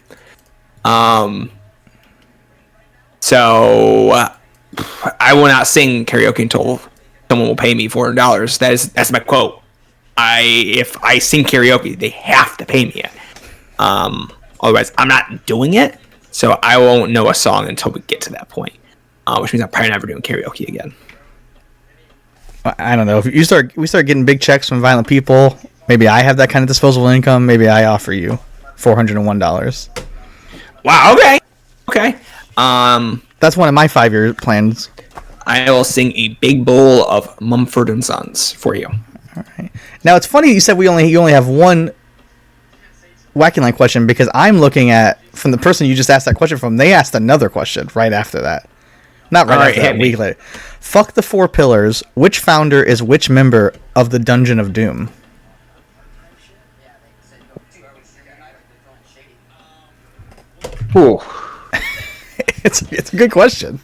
So I will not sing karaoke until someone will pay me $400. That's my quote. If I sing karaoke, they have to pay me it. Otherwise, I'm not doing it. So I won't know a song until we get to that point, which means I'm probably never doing karaoke again. I don't know. If we start getting big checks from Violent People, maybe I have that kind of disposable income. Maybe I offer you $401. Wow. Okay. That's one of my 5-year plans. I will sing a big bowl of Mumford and Sons for you. All right. Now it's funny you said you only have one Wacky Line question, because I'm looking at, from the person you just asked that question from, they asked another question right after that. Not right after that, a week later. Fuck the 4 pillars. Which founder is which member of the Dungeon of Doom? Ooh. It's a good question.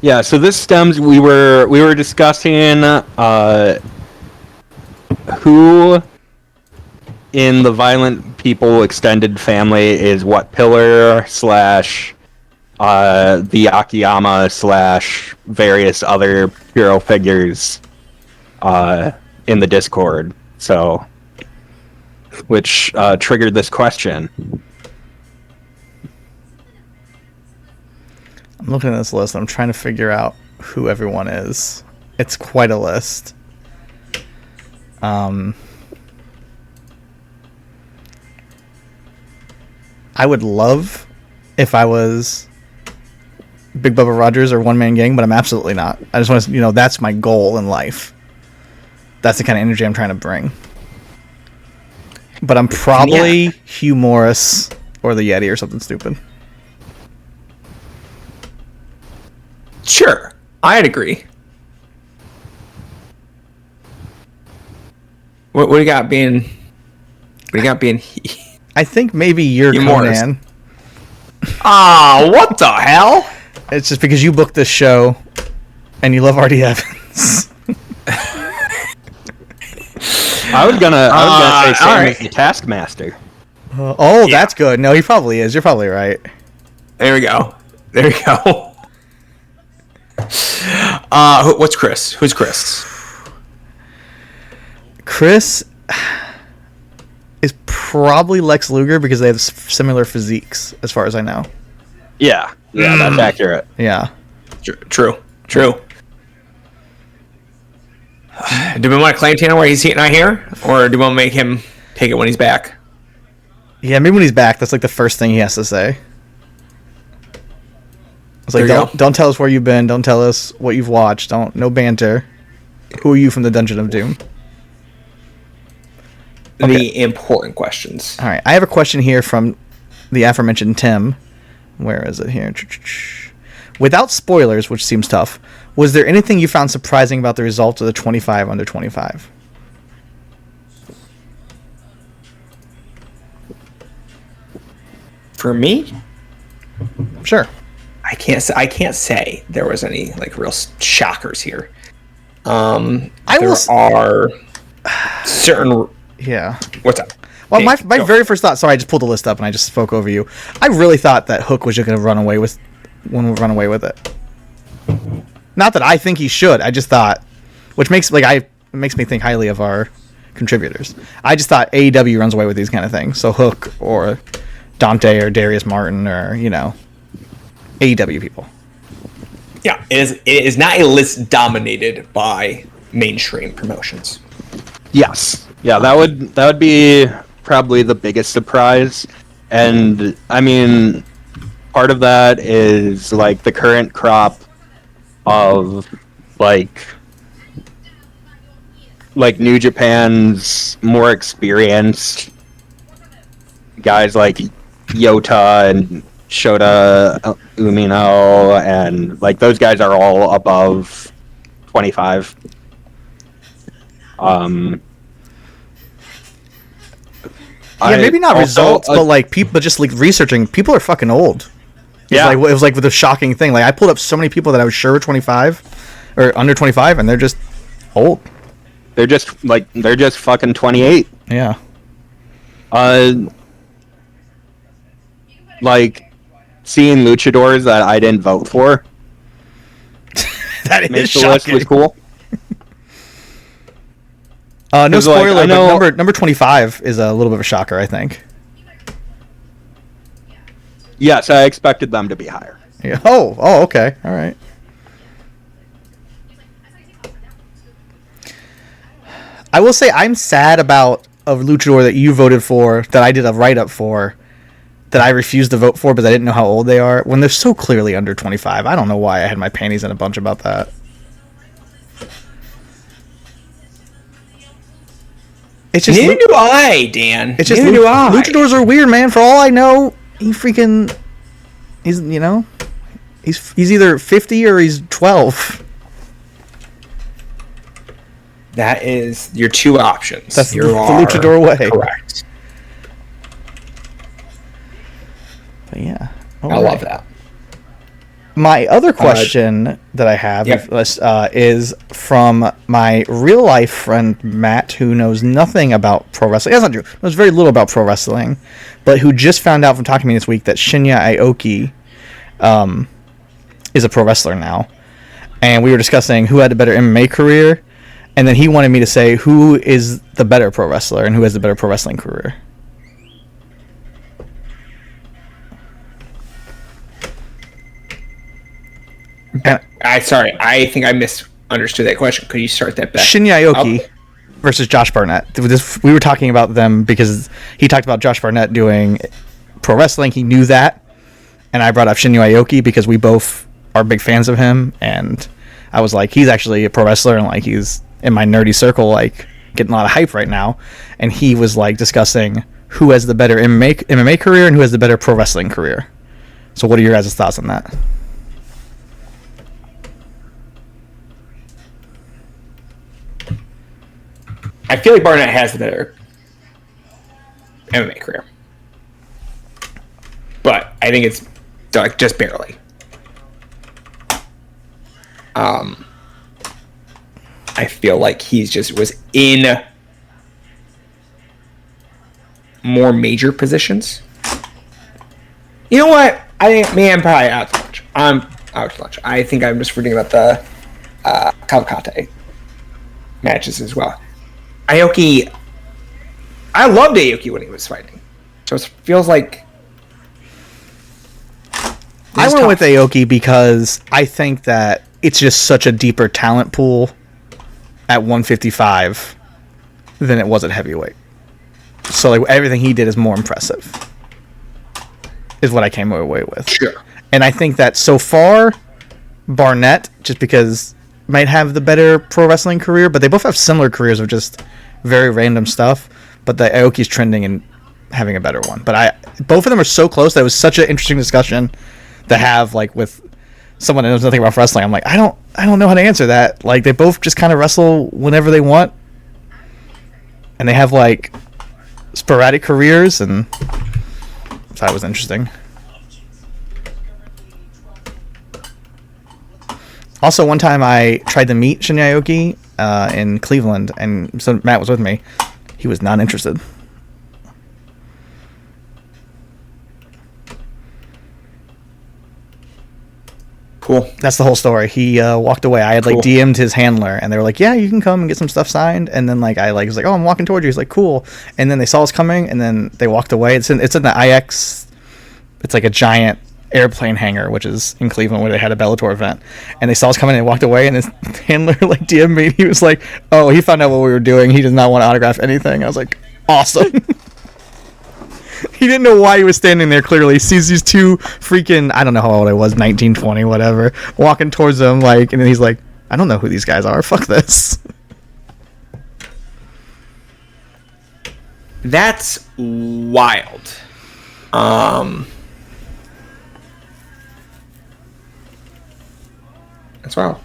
Yeah, so this stems. We were discussing who in the Violent People extended family is what pillar / the Akiyama / various other hero figures in the Discord. So, which triggered this question. I'm looking at this list and I'm trying to figure out who everyone is. It's quite a list. I would love if I was Big Bubba Rogers or One Man Gang, but I'm absolutely not. I just want to, that's my goal in life. That's the kind of energy I'm trying to bring. But I'm probably Hugh Morris or the Yeti or something stupid. Sure, I'd agree. What do you got being? What do you got being? I think maybe you're Conan. Ah, what the hell? It's just because you booked this show, and you love Artie Evans. I was gonna say Sam is the Taskmaster. That's good. No, he probably is. You're probably right. There we go. What's Chris? Who's Chris? Chris is probably Lex Luger because they have similar physiques, as far as I know. Yeah, that's accurate. Yeah. True. Do we want to claim Tanner where he's not here, or do we want to make him take it when he's back. Yeah, maybe when he's back, that's like the first thing he has to say. It's like, don't tell us where you've been. Don't tell us what you've watched. No banter. Who are you from the Dungeon of Doom? Okay. The important questions. All right, I have a question here from the aforementioned Tim. Where is it here? Without spoilers, which seems tough, was there anything you found surprising about the results of the 25 under 25? For me, Sure. I can't say there was any like real shockers here. There are certain. Yeah. What's up? Well, Hey, my go. very first thought. Sorry, I just pulled the list up and I just spoke over you. I really thought that Hook was just going to run away with it. Not that I think he should. I just thought, which makes me think highly of our contributors. I just thought AEW runs away with these kind of things. So Hook or Dante or Darius Martin or AEW people. Yeah, it is not a list dominated by mainstream promotions. Yes. Yeah, that would be probably the biggest surprise. And I mean, part of that is like the current crop of like New Japan's more experienced guys like Yota and Shota Umino, and like those guys are all above 25. Maybe not also, results, but like people, just like researching. People are fucking old. Yeah. It was like with a shocking thing. Like I pulled up so many people that I was sure were 25 or under 25, and they're just old. They're just fucking 28. Yeah. Like seeing luchadors that I didn't vote for. That is Makes the list shocking. was cool. No 'Cause, like, spoiler, I know- but number 25 is a little bit of a shocker, I think. Yes, I expected them to be higher. Yeah. Oh, okay. All right. I will say I'm sad about a luchador that you voted for, that I did a write-up for, that I refused to vote for because I didn't know how old they are, when they're so clearly under 25. I don't know why I had my panties in a bunch about that. It's just Neither do I, Dan. It's just Neither do I. luchadors are weird, man. For all I know, he's either 50 or he's 12. That is your two options. That's you the are luchador way. Correct. But yeah, I love that. My other question that I have is from my real life friend Matt, who knows nothing about pro wrestling. That's not true. Knows very little about pro wrestling, but who just found out from talking to me this week that Shinya Aoki is a pro wrestler now. And we were discussing who had a better MMA career, and then he wanted me to say who is the better pro wrestler and who has the better pro wrestling career. I think I misunderstood that question. Could you start that back? Shinya Aoki versus Josh Barnett. We were talking about them because he talked about Josh Barnett doing pro wrestling. He knew that, and I brought up Shinya Aoki because we both are big fans of him, and I was like, he's actually a pro wrestler, and like he's in my nerdy circle, like getting a lot of hype right now. And he was like discussing who has the better MMA career and who has the better pro wrestling career. So what are your guys' thoughts on that? I feel like Barnett has the better MMA career, but I think it's like just barely. I feel like he's just was in more major positions. You know what? I'm probably out to lunch. I'm out to lunch. I think I'm just forgetting about the Kawakate matches as well. Aoki, I loved Aoki when he was fighting. So it feels like I went with Aoki because I think that it's just such a deeper talent pool at 155 than it was at heavyweight. So like everything he did is more impressive. Is what I came away with. Sure. And I think that so far, Barnett, just because might have the better pro wrestling career, but they both have similar careers of just very random stuff. But the Aoki's trending and having a better one. But both of them are so close that it was such an interesting discussion to have like with someone that knows nothing about wrestling. I'm like, I don't know how to answer that. Like they both just kind of wrestle whenever they want, and they have like sporadic careers, and so that was interesting. Also, one time I tried to meet Shinya Aoki in Cleveland, and so Matt was with me. He was not interested. Cool. That's the whole story. He walked away. I had like DM'd his handler, and they were like, "Yeah, you can come and get some stuff signed." And then like I was like, "Oh, I'm walking towards you." He's like, "Cool." And then they saw us coming, and then they walked away. It's in the IX. It's like a giant airplane hangar, which is in Cleveland, where they had a Bellator event. And they saw us coming, and they walked away. And his handler like DM'd me. He was like, "Oh, he found out what we were doing. He does not want to autograph anything." I was like, "Awesome." He didn't know why he was standing there. Clearly, he sees these two freaking, I don't know how old I was, 19, 20, whatever, walking towards him, like, and then he's like, "I don't know who these guys are. Fuck this." That's wild. That's wild.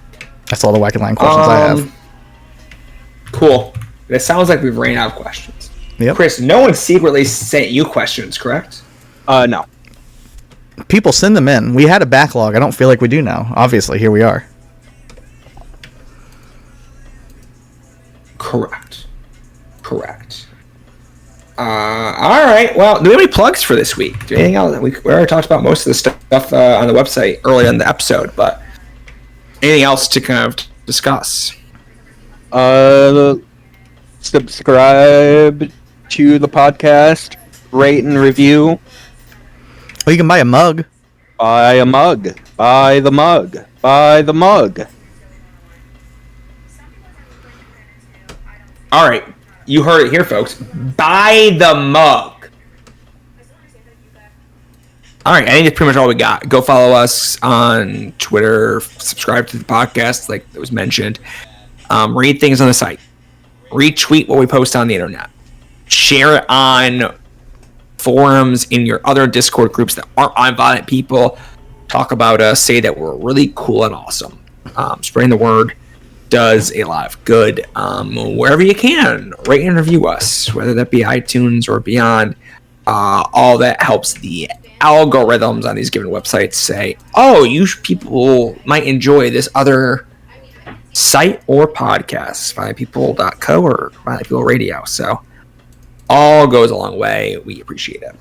That's all the Wacky Line questions I have. Cool. It sounds like we've ran out of questions. Yep. Chris, no one secretly sent you questions, correct? No. People send them in. We had a backlog. I don't feel like we do now. Obviously, here we are. Correct. All right. Well, do we have any plugs for this week? Do we have anything else? We already talked about most of the stuff on the website early in the episode, but anything else to kind of discuss? Subscribe to the podcast, rate and review. Oh, you can buy a mug. Buy a mug. Buy the mug. Buy the mug. All right. You heard it here, folks. Buy the mug. All right. I think that's pretty much all we got. Go follow us on Twitter. Subscribe to the podcast, like it was mentioned. Read things on the site. Retweet what we post on the internet. Share it on forums in your other Discord groups that aren't on Violent People. Talk about us. Say that we're really cool and awesome. Spreading the word does a lot of good. Wherever you can, rate and review us, whether that be iTunes or beyond. All that helps the algorithms on these given websites say, "Oh, you people might enjoy this other site or podcast, violentpeople.co or Violent People Radio." So all goes a long way. We appreciate it.